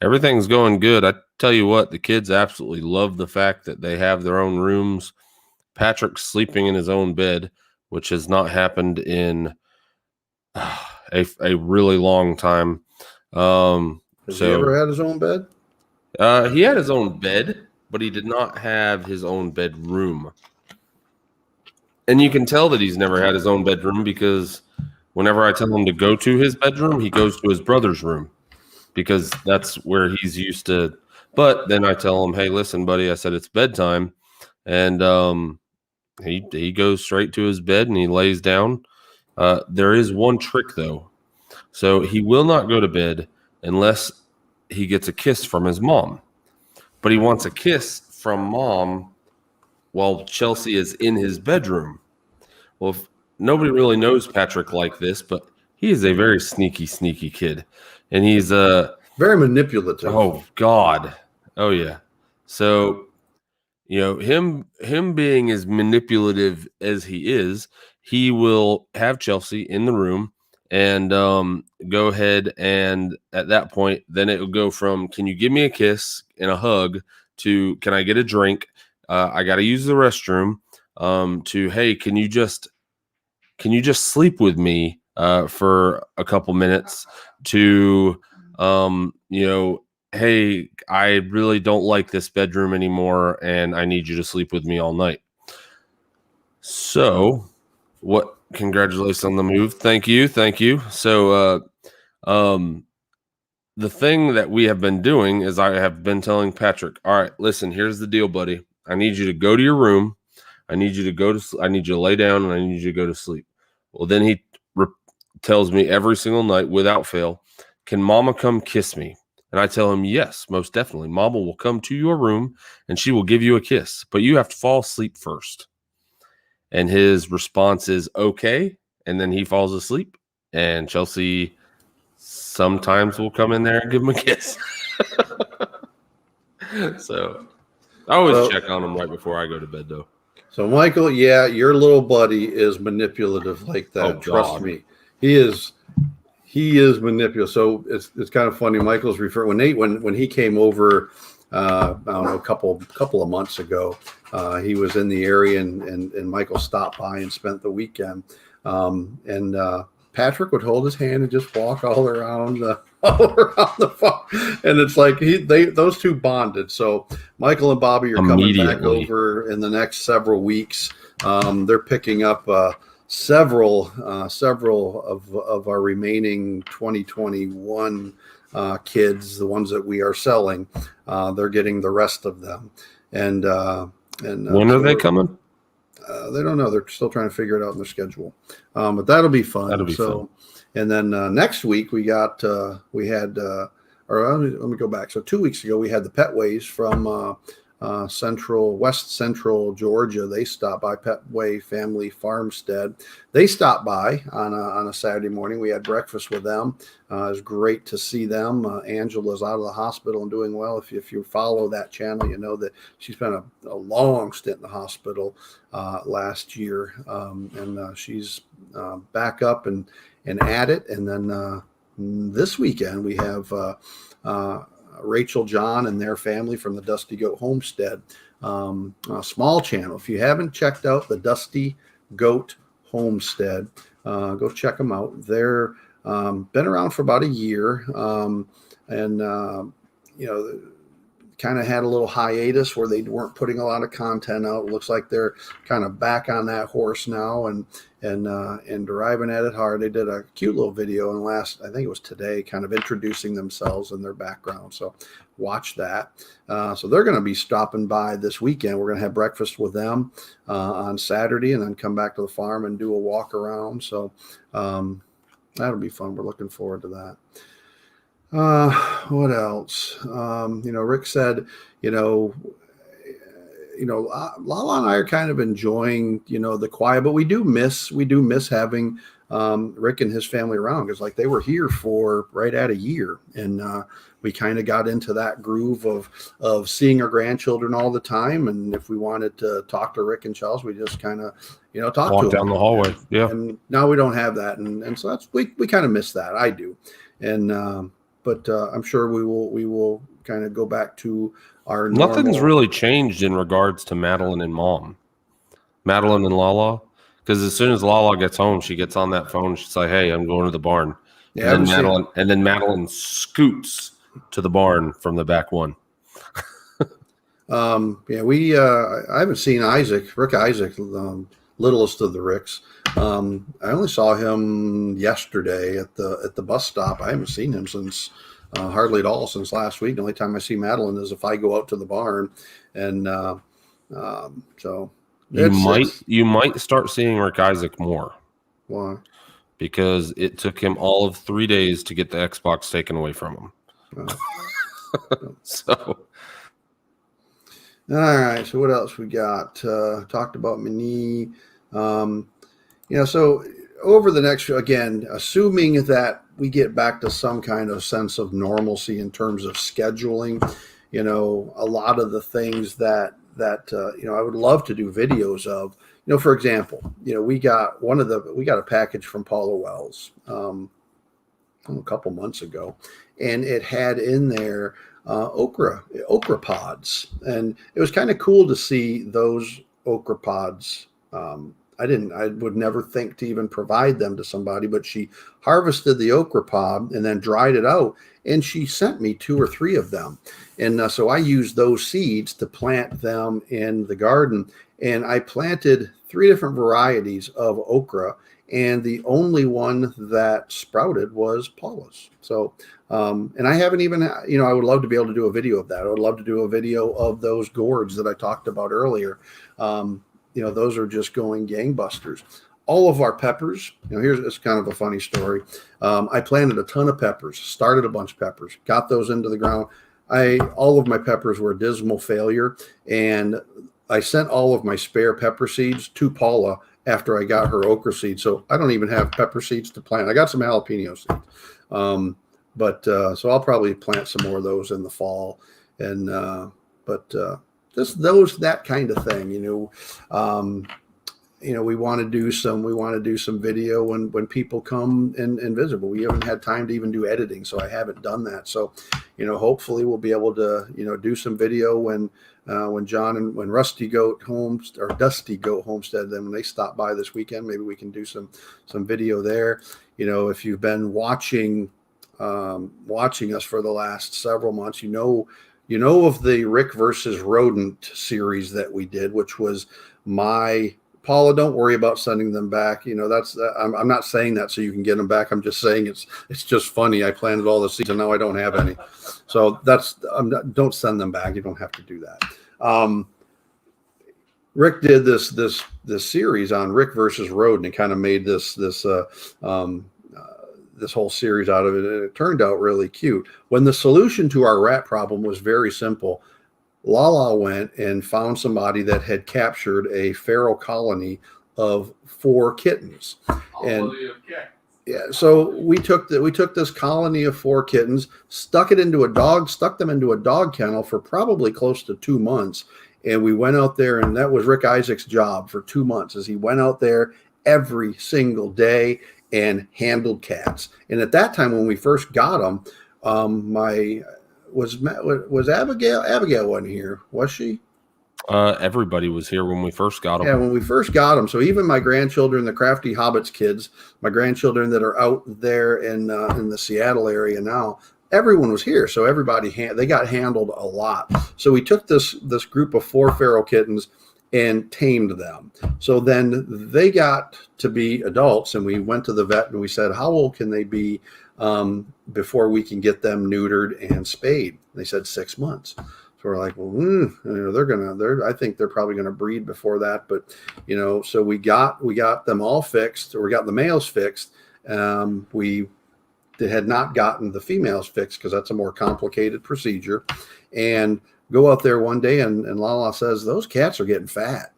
everything's going good. I tell you what, the kids absolutely love the fact that they have their own rooms. Patrick's sleeping in his own bed, which has not happened in a really long time. Has he ever had his own bed? He had his own bed, but he did not have his own bedroom. And you can tell that he's never had his own bedroom because whenever I tell him to go to his bedroom, he goes to his brother's room because that's where he's used to. But then I tell him, hey, listen, buddy, I said it's bedtime. And he goes straight to his bed and he lays down. There is one trick, though. So he will not go to bed unless he gets a kiss from his mom. But he wants a kiss from mom while Chelsea is in his bedroom. Well, nobody really knows Patrick like this, but he is a very sneaky kid. And he's very manipulative. Oh, God. Oh, yeah. So, him being as manipulative as he is, he will have Chelsea in the room and go ahead and at that point, then it will go from, can you give me a kiss and a hug to, can I get a drink? I got to use the restroom to, hey, can you just sleep with me for a couple minutes to, hey, I really don't like this bedroom anymore and I need you to sleep with me all night. So congratulations on the move. Thank you. So, the thing that we have been doing is I have been telling Patrick, all right, listen, here's the deal, buddy. I need you to go to your room. I need you to lay down and I need you to go to sleep. Well, then he tells me every single night without fail, can mama come kiss me? And I tell him, yes, most definitely. Mama will come to your room and she will give you a kiss, but you have to fall asleep first. And his response is okay. And then he falls asleep and Chelsea sometimes will come in there and give him a kiss. So I always check on him right before I go to bed, though. So, Michael, yeah, your little buddy is manipulative like that. Oh, trust me. He is manipulative. So it's kind of funny. Michael's referring when he came over, I don't know, a couple of months ago. He was in the area and Michael stopped by and spent the weekend. And Patrick would hold his hand and just walk all around the farm. And it's like those two bonded. So Michael and Bobby are coming back over in the next several weeks. They're picking up several of our remaining 2021 kids, the ones that we are selling. They're getting the rest of them. And when are they coming? They don't know. They're still trying to figure it out in their schedule. But that'll be fun. That'll be fun. And then next week let me go back. So 2 weeks ago we had the Petways from West Central Georgia. They stopped by, Petway Family Farmstead. They stopped by on a Saturday morning. We had breakfast with them. It was great to see them. Angela's out of the hospital and doing well. If you follow that channel, you know that she spent a long stint in the hospital last year, and she's back up and at it. And then this weekend we have Rachel, John, and their family from the Dusty Goat Homestead, a small channel. If you haven't checked out the Dusty Goat Homestead, go check them out. They're been around for about a year, and kind of had a little hiatus where they weren't putting a lot of content out. It looks like they're kind of back on that horse now and driving at it hard. They did a cute little video in I think it was today, kind of introducing themselves and their background. So watch that. So they're going to be stopping by this weekend. We're going to have breakfast with them on Saturday and then come back to the farm and do a walk around. So that'll be fun. We're looking forward to that. What else? Rick said, Lala and I are kind of enjoying, the quiet, but we do miss having Rick and his family around, because like they were here for right at a year, and we kind of got into that groove of seeing our grandchildren all the time. And if we wanted to talk to Rick and Charles, we just kind of talk walk to down them. The hallway. Yeah. And now we don't have that, and so that's we kind of miss that. I do, and but I'm sure we will kind of go back to our Nothing's really changed in regards to Madeline and Lala, because as soon as Lala gets home, she gets on that phone. She's like, "Hey, I'm going to the barn." Yeah, and then Madeline scoots to the barn from the back one. Yeah, I haven't seen Rick Isaac, littlest of the Ricks. I only saw him yesterday at the bus stop. I haven't seen him since hardly at all since last week. The only time I see Madeline is if I go out to the barn, and so You might start seeing Rick Isaac more. Why? Because it took him all of 3 days to get the Xbox taken away from him. So, all right. So what else we got? Talked about my knee. So over the next, again, assuming that we get back to some kind of sense of normalcy in terms of scheduling, a lot of the things that I would love to do videos of. For example, we got a package from Paula Wells a couple months ago, and it had in there okra pods, and it was kind of cool to see those okra pods. I would never think to even provide them to somebody, but she harvested the okra pod and then dried it out, and she sent me 2 or 3 of them. And so I used those seeds to plant them in the garden, and I planted 3 different varieties of okra, and the only one that sprouted was Paula's. So, and I haven't even, I would love to be able to do a video of that. I would love to do a video of those gourds that I talked about earlier. Those are just going gangbusters. All of our peppers, it's kind of a funny story. I planted a ton of peppers, started a bunch of peppers, got those into the ground. All of my peppers were a dismal failure, and I sent all of my spare pepper seeds to Paula after I got her okra seeds. So I don't even have pepper seeds to plant. I got some jalapeno seeds. So I'll probably plant some more of those in the fall. And, just that kind of thing, we want to do some video when people come and visit, but we haven't had time to even do editing. So I haven't done that. So, hopefully we'll be able to, do some video when John and when Dusty Goat Homestead, then when they stop by this weekend, maybe we can do some video there. If you've been watching us for the last several months, of the Rick versus Rodent series that we did, which was Paula, don't worry about sending them back. I'm not saying that so you can get them back. I'm just saying it's just funny. I planted all the seeds and now I don't have any. So don't send them back. You don't have to do that. Rick did this series on Rick versus Rodent and kind of made this whole series out of it, and it turned out really cute. When the solution to our rat problem was very simple, Lala went and found somebody that had captured a feral colony of 4 kittens. So we took this colony of 4 kittens, stuck them into a dog kennel for probably close to 2 months. And we went out there, and that was Rick Isaac's job for 2 months, as he went out there every single day and handled cats. And at that time, when we first got them, was Abigail wasn't here, was she? Everybody was here when we first got them. Yeah, when we first got them. So even my grandchildren, the Crafty Hobbits kids, my grandchildren that are out there in the Seattle area now, everyone was here. So everybody they got handled a lot. So we took this group of 4 feral kittens and tamed them. So then they got to be adults, and we went to the vet and we said, how old can they be before we can get them neutered and spayed? They said 6 months. So we're like, well, I think they're probably going to breed before that. But, so we got them all fixed, or we got the males fixed. We had not gotten the females fixed because that's a more complicated procedure. And go out there one day, and Lala says, those cats are getting fat.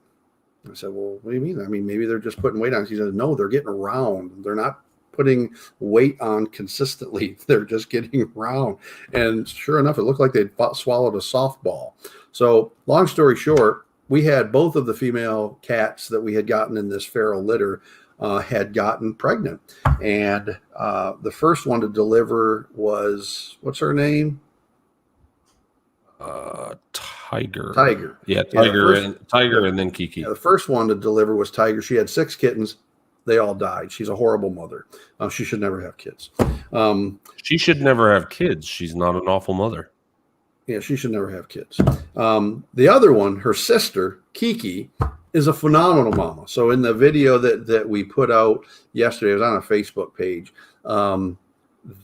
I said, well, what do you mean? I mean, maybe they're just putting weight on. She says, no, they're getting round. They're not putting weight on consistently. They're just getting round. And sure enough, it looked like they'd swallowed a softball. So long story short, we had both of the female cats that we had gotten in this feral litter had gotten pregnant. And the first one to deliver was, what's her name? Tiger. Yeah, Tiger, and then Kiki. Yeah, the first one to deliver was Tiger. She had 6 kittens. They all died. She's a horrible mother. She should never have kids. She should never have kids. She's not an awful mother. Yeah, she should never have kids. The other one, her sister, Kiki, is a phenomenal mama. So in the video that we put out yesterday, it was on a Facebook page.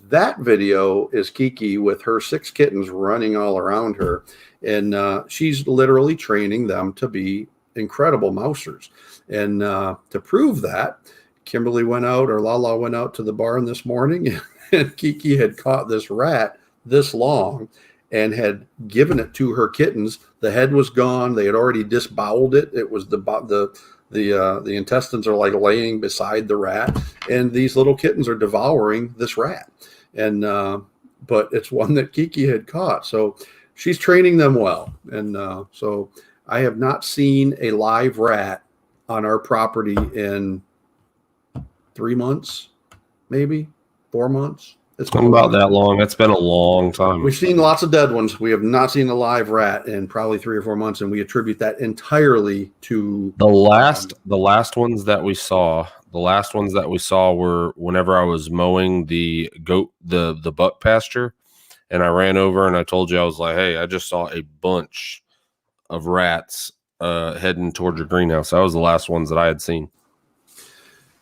That video is Kiki with her 6 kittens running all around her. And she's literally training them to be incredible mousers. And to prove that, Kimberly went out, or Lala went out to the barn this morning, and Kiki had caught this rat this long and had given it to her kittens. The head was gone. They had already disboweled it. It was the intestines are like laying beside the rat, and these little kittens are devouring this rat. And but it's one that Kiki had caught, so she's training them well. And so I have not seen a live rat on our property in 3 months, maybe 4 months. It's been about that long. It's been a long time. We've seen lots of dead ones. We have not seen a live rat in probably 3 or 4 months, and we attribute that entirely to the last ones that we saw. The last ones that we saw were whenever I was mowing the buck pasture, and I ran over and I told you, I was like, hey, I just saw a bunch of rats heading towards your greenhouse. That was the last ones that I had seen.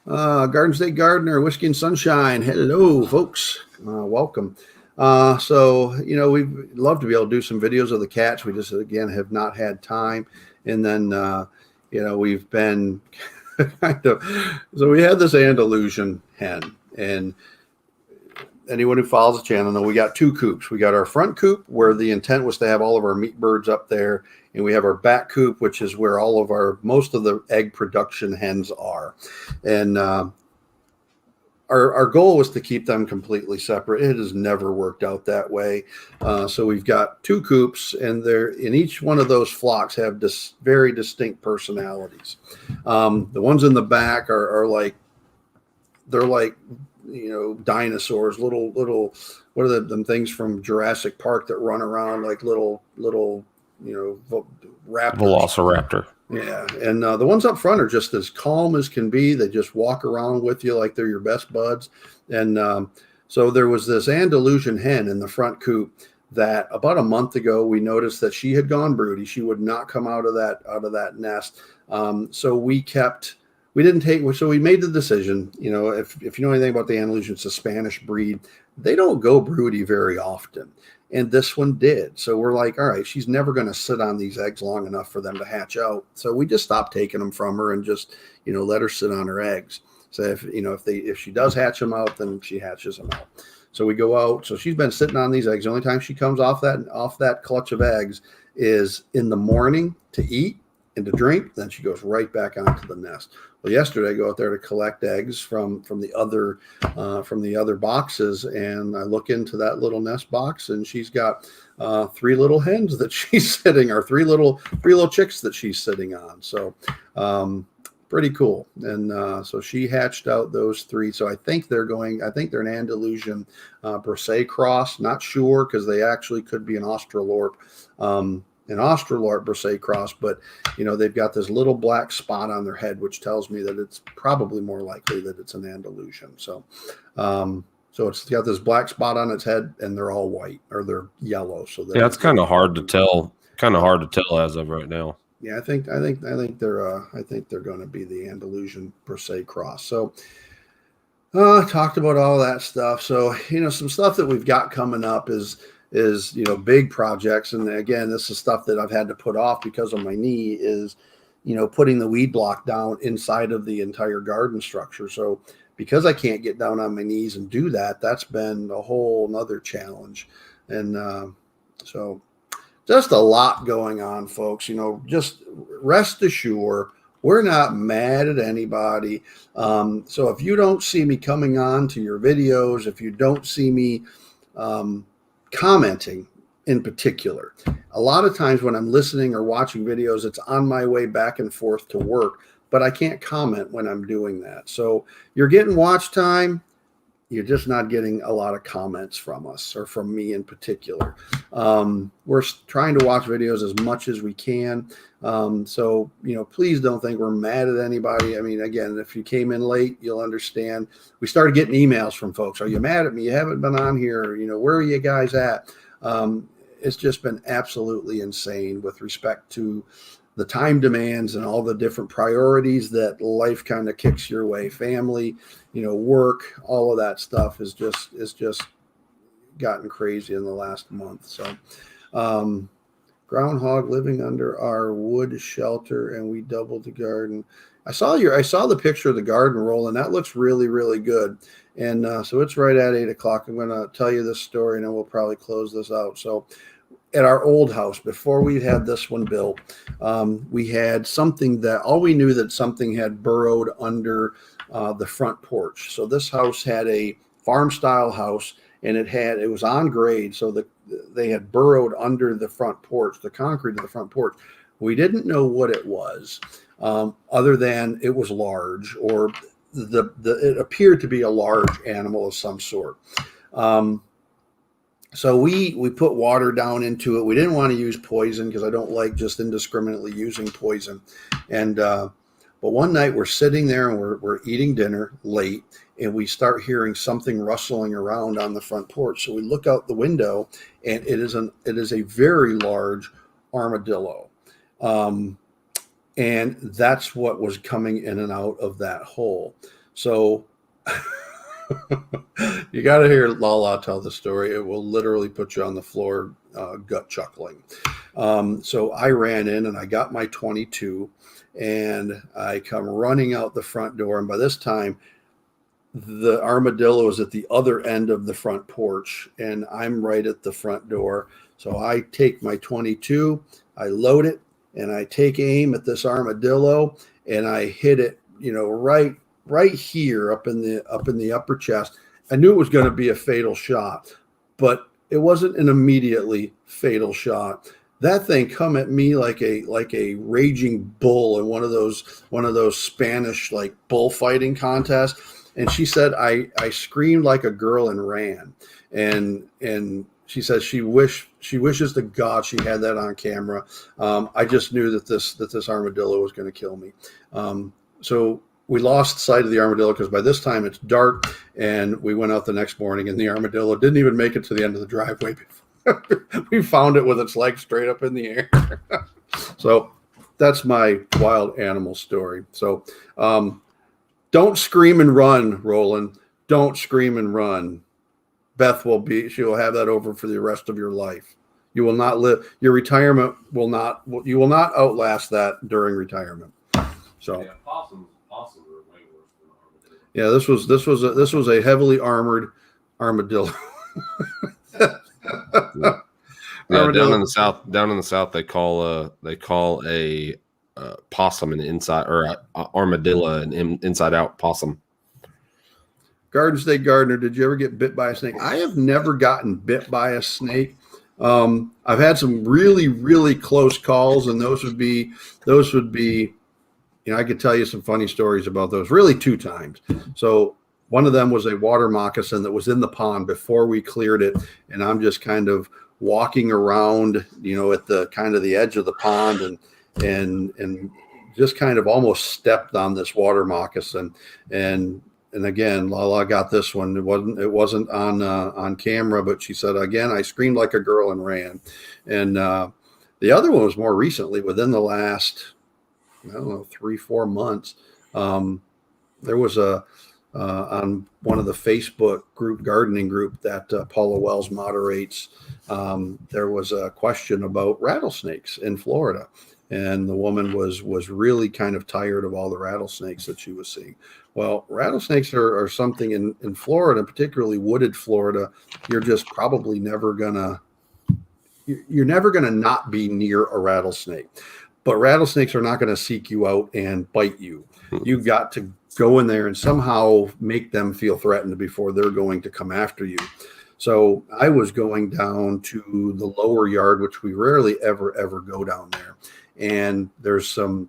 Garden State Gardener, Whiskey and Sunshine. Hello, folks. Welcome. So, we'd love to be able to do some videos of the cats. We just, again, have not had time. And then, we've been kind of, so we had this Andalusian hen, and anyone who follows the channel know we got 2 coops. We got our front coop where the intent was to have all of our meat birds up there. And we have our back coop, which is where most of the egg production hens are. And our goal was to keep them completely separate. It has never worked out that way. So we've got 2 coops, and in each one of those flocks have very distinct personalities. The ones in the back are like, they're like, dinosaurs, little, what are them things from Jurassic Park that run around like little, raptors. Velociraptor. Yeah. And the ones up front are just as calm as can be. They just walk around with you like they're your best buds. And so there was this Andalusian hen in the front coop that about a month ago, we noticed that she had gone broody. She would not come out of that nest. So we made the decision, if you know anything about the Andalusian, it's a Spanish breed. They don't go broody very often. And this one did. So we're like, all right, she's never going to sit on these eggs long enough for them to hatch out. So we just stopped taking them from her and just, let her sit on her eggs. So if she does hatch them out, then she hatches them out. So we go out. So she's been sitting on these eggs. The only time she comes off that clutch of eggs is in the morning to eat and to drink. Then she goes right back onto the nest. Well, yesterday I go out there to collect eggs from the other boxes, and I look into that little nest box, and she's got 3 little hens that she's sitting, or three little chicks that she's sitting on. So pretty cool. And so she hatched out those 3. So I think they're an Andalusian Brisset cross. Not sure, because they actually could be an Australorp. An Australorp Brisset cross, but they've got this little black spot on their head, which tells me that it's probably more likely that it's an Andalusian. So it's got this black spot on its head, and they're all white, or they're yellow. So it's kind of hard to tell. Kind of hard to tell as of right now. Yeah, I think they're going to be the Andalusian Brisset cross. So talked about all that stuff. So some stuff that we've got coming up is big projects. And again, this is stuff that I've had to put off because of my knee, is putting the weed block down inside of the entire garden structure. So because I can't get down on my knees and do that, that's been a whole nother challenge. And so just a lot going on, folks. Just rest assured, we're not mad at anybody. So if you don't see me coming on to your videos, if you don't see me commenting in particular, a lot of times when I'm listening or watching videos, it's on my way back and forth to work, but I can't comment when I'm doing that. So you're getting watch time. You're just not getting a lot of comments from us, or from me in particular. We're trying to watch videos as much as we can. So, please don't think we're mad at anybody. I mean, again, if you came in late, you'll understand. We started getting emails from folks. Are you mad at me? You haven't been on here. Where are you guys at? it's just been absolutely insane with respect to the time demands and all the different priorities that life kind of kicks your way. Family, work, all of that stuff is just gotten crazy in the last month. So, groundhog living under our wood shelter, and we doubled the garden. I saw the picture of the garden roll, and that looks really, really good. And so it's right at 8:00. I'm going to tell you this story, and then we'll probably close this out. So, at our old house, before we had this one built, we had something that all we knew that something had burrowed under the front porch. So this house had a farm style house, and it was on grade. So they had burrowed under the front porch, the concrete of the front porch. We didn't know what it was, other than it was large, or it appeared to be a large animal of some sort. So we put water down into it. We didn't want to use poison because I don't like just indiscriminately using poison. And but one night we're sitting there and we're eating dinner late, and we start hearing something rustling around on the front porch. So we look out the window, and it is a very large armadillo, and that's what was coming in and out of that hole. So. You got to hear Lala tell the story. It will literally put you on the floor, gut chuckling. So I ran in and I got my 22, and I come running out the front door. And by this time, the armadillo is at the other end of the front porch, and I'm right at the front door. So I take my 22, I load it, and I take aim at this armadillo, and I hit it, right here up in the upper chest. I knew it was going to be a fatal shot, but it wasn't an immediately fatal shot. That thing come at me like a raging bull in one of those Spanish like bullfighting contests. And she said I screamed like a girl and ran. And she says she wishes to God she had that on camera. I just knew that this armadillo was going to kill me. So we lost sight of the armadillo because by this time it's dark, and we went out the next morning, and the armadillo didn't even make it to the end of the driveway. We found it with its legs straight up in the air. So that's my wild animal story. So don't scream and run, Roland. Don't scream and run. Beth she will have that over for the rest of your life. You will not live. Your retirement you will not outlast that during retirement. So. Yeah, possums are way worse than armadillo. Yeah, this was a heavily armored armadillo. Yeah, down in the south, they call a possum an inside, or a armadillo an inside out possum. Garden State Gardener, did you ever get bit by a snake? I have never gotten bit by a snake. I've had some really, really close calls, and those would be. I could tell you some funny stories about those. Really, 2 times. So one of them was a water moccasin that was in the pond before we cleared it, and I'm just kind of walking around, at the kind of the edge of the pond, and just kind of almost stepped on this water moccasin, and again, Lala got this one. It wasn't on camera, but she said again, I screamed like a girl and ran, and the other one was more recently, within the last, I don't know, 3-4 months. There was on one of the Facebook gardening group that Paula Wells moderates. There was a question about rattlesnakes in Florida, and the woman was really kind of tired of all the rattlesnakes that she was seeing. Well, rattlesnakes are something in Florida, particularly wooded Florida. You're just probably never gonna not be near a rattlesnake. But rattlesnakes are not going to seek you out and bite you. You've got to go in there and somehow make them feel threatened before they're going to come after you. So I was going down to the lower yard, which we rarely ever go down there. And there's some,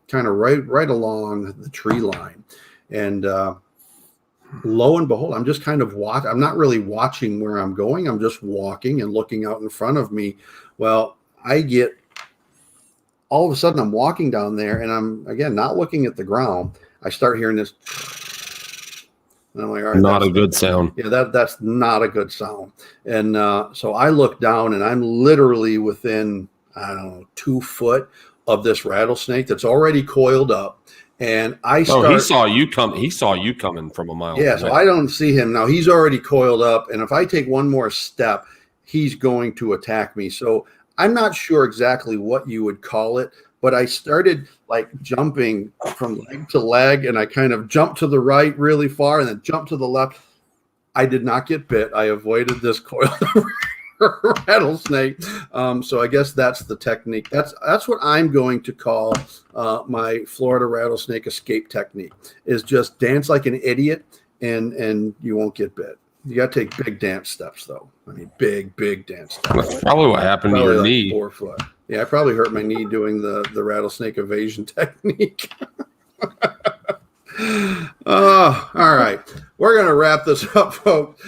kind of right along the tree line. And lo and behold, I'm just kind of I'm not really watching where I'm going. I'm just walking and looking out in front of me. Well, all of a sudden I'm walking down there, and I'm, again, not looking at the ground. I start hearing this, And I'm like, all right, Not a good sound. Yeah, that's not a good sound. And so I look down, and I'm literally within, I don't know, 2 foot of this rattlesnake that's already coiled up. And I start. Oh, he saw you come. He saw you coming from a mile. Yeah, away. so I don't see him now. He's already coiled up, and if I take one more step, he's going to attack me. So I'm not sure exactly what you would call it, but I started like jumping from leg to leg, and I kind of jumped to the right really far and then jumped to the left. I did not get bit. I avoided this coiled rattlesnake. So I guess that's the technique. That's what I'm going to call my Florida rattlesnake escape technique, is just dance like an idiot and you won't get bit. You got to take big dance steps, though. I mean, big dance steps. That's probably what happened to your knee. 4 foot. Yeah, I probably hurt my knee doing the rattlesnake evasion technique. All right. We're going to wrap this up, folks.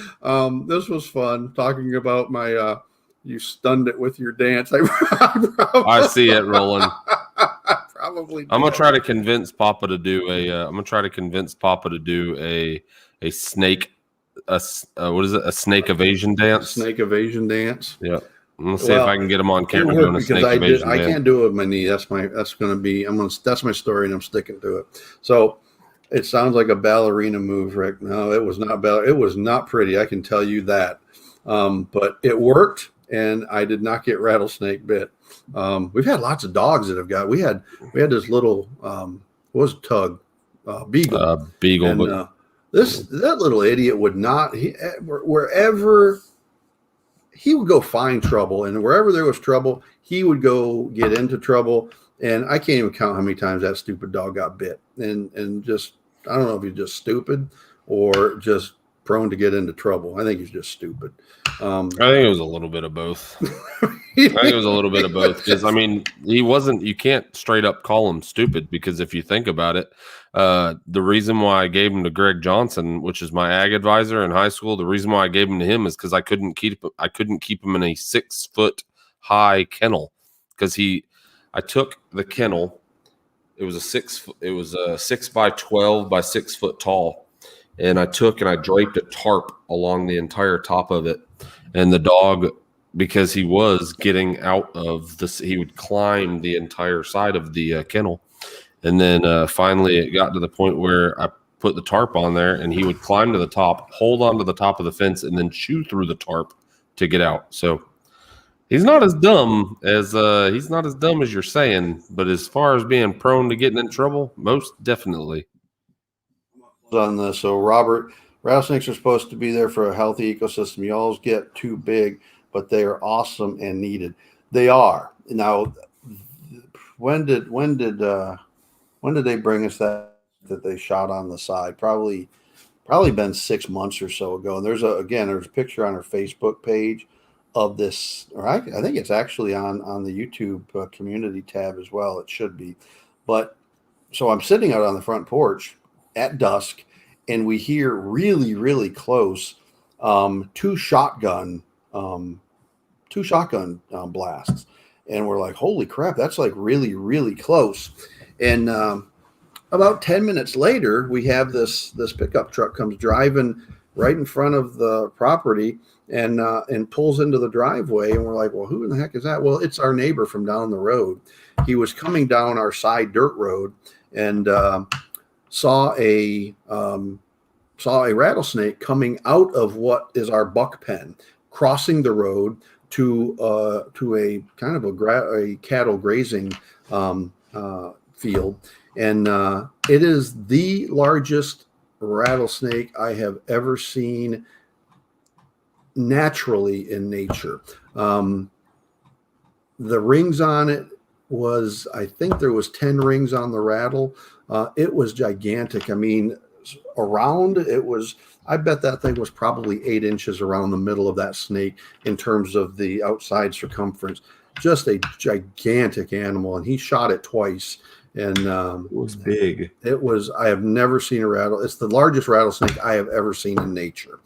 This was fun talking about my you stunned it with your dance. I see it rolling. Probably. I'm gonna try to convince Papa to do a snake. What is it? A snake evasion dance. Snake evasion dance. Yeah. I'm gonna see if I can get him on camera doing a snake evasion I dance. can't do it with my knee. That's my story, and I'm sticking to it. So it sounds like a ballerina move, Rick. No, it was not it was not pretty. I can tell you that. But it worked, and I did not get rattlesnake bit. We've had lots of dogs that have got. We had this little what was it, Tug beagle. Beagle, and, but that little idiot would not. Wherever he would go find trouble, and wherever there was trouble, he would go get into trouble. And I can't even count how many times that stupid dog got bit. And just, I don't know if he's just stupid or just prone to get into trouble. I think he's just stupid. I think it was a little bit of both. Because I mean, you can't straight up call him stupid, because if you think about it, the reason why I gave him to Greg Johnson, which is my ag advisor in high school, the reason why I gave him to him is because I couldn't keep him in a 6 foot high kennel, because I took the kennel. It was a 6 by 12 by 6 foot tall. And I draped a tarp along the entire top of it. And the dog, because he was getting out of this, he would climb the entire side of the kennel. And then finally it got to the point where I put the tarp on there, and he would climb to the top, hold on to the top of the fence, and then chew through the tarp to get out. So he's not as dumb as you're saying, but as far as being prone to getting in trouble, most definitely. On this, so Robert, rattlesnakes are supposed to be there for a healthy ecosystem. You always get too big, but they are awesome and needed. They are. Now, when did they bring us that they shot on the side? Probably been 6 months or so ago. And there's a picture on our Facebook page of this, or I think it's actually on the YouTube community tab as well. It should be. But so I'm sitting out on the front porch at dusk, and we hear really, really close two shotgun blasts, and we're like, holy crap, that's like really, really close. And about 10 minutes later, we have this pickup truck comes driving right in front of the property and pulls into the driveway, and we're like, well, who in the heck is that? Well, it's our neighbor from down the road. He was coming down our side dirt road and saw a rattlesnake coming out of what is our buck pen, crossing the road to a kind of a cattle grazing field, and it is the largest rattlesnake I have ever seen naturally in nature. The rings on it was, I think there was 10 rings on the rattle. It was gigantic. I mean, around it was, I bet that thing was probably 8 inches around the middle of that snake in terms of the outside circumference. Just a gigantic animal. And he shot it twice. And it was big. It was, I have never seen a rattle. It's the largest rattlesnake I have ever seen in nature.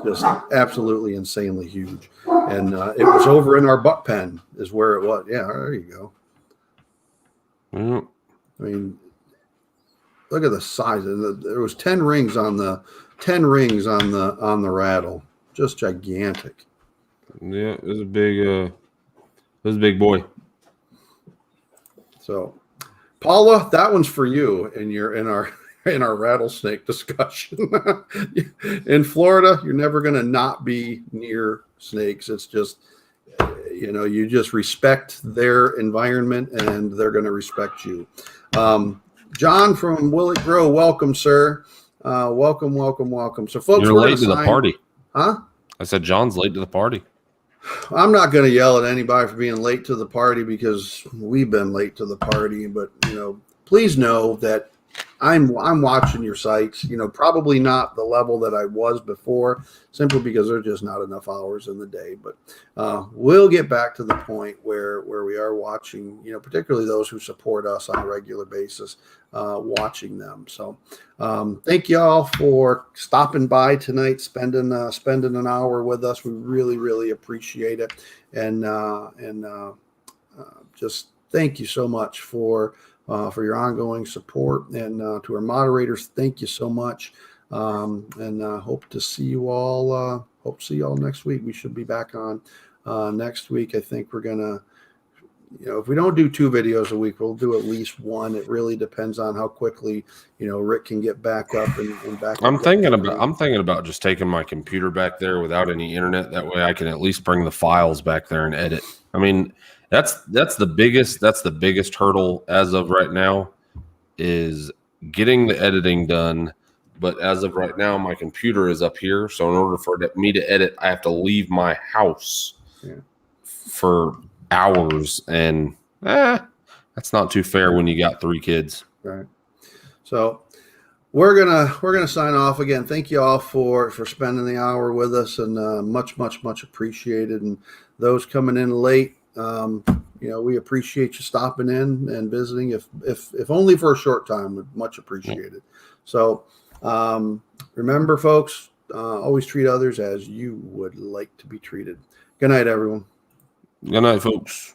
Just absolutely insanely huge. And it was over in our buck pen is where it was. Yeah, there you go. Mm. I mean, look at the size. There was 10 rings on the rattle. Just gigantic. Yeah, it was a big boy. So, Paula, that one's for you in our rattlesnake discussion. In Florida, you're never going to not be near snakes. It's just, you just respect their environment and they're going to respect you. John from Willett Grove, welcome, sir. Welcome. So, folks, You're late to the party. Huh? I said John's late to the party. I'm not going to yell at anybody for being late to the party because we've been late to the party. But, please know that I'm watching your sites, probably not the level that I was before, simply because there's just not enough hours in the day. But we'll get back to the point where we are watching, particularly those who support us on a regular basis, watching them. So thank you all for stopping by tonight, spending an hour with us. We really, really appreciate it. And just thank you so much for your ongoing support, and to our moderators, thank you so much. And hope to see you all. Hope to see you all next week. We should be back on next week. I think we're gonna, if we don't do 2 videos a week, we'll do at least 1. It really depends on how quickly Rick can get back up and back. I'm thinking about just taking my computer back there without any internet. That way, I can at least bring the files back there and edit. I mean, that's the biggest hurdle as of right now, is getting the editing done. But as of right now, my computer is up here, so in order for me to edit, I have to leave my house for hours, and that's not too fair when you got 3 kids. Right. So we're gonna sign off again. Thank you all for spending the hour with us, and much appreciated. And those coming in late, we appreciate you stopping in and visiting, if only for a short time. Would much appreciated. So remember, folks, always treat others as you would like to be treated. Good night, everyone. Good night, folks.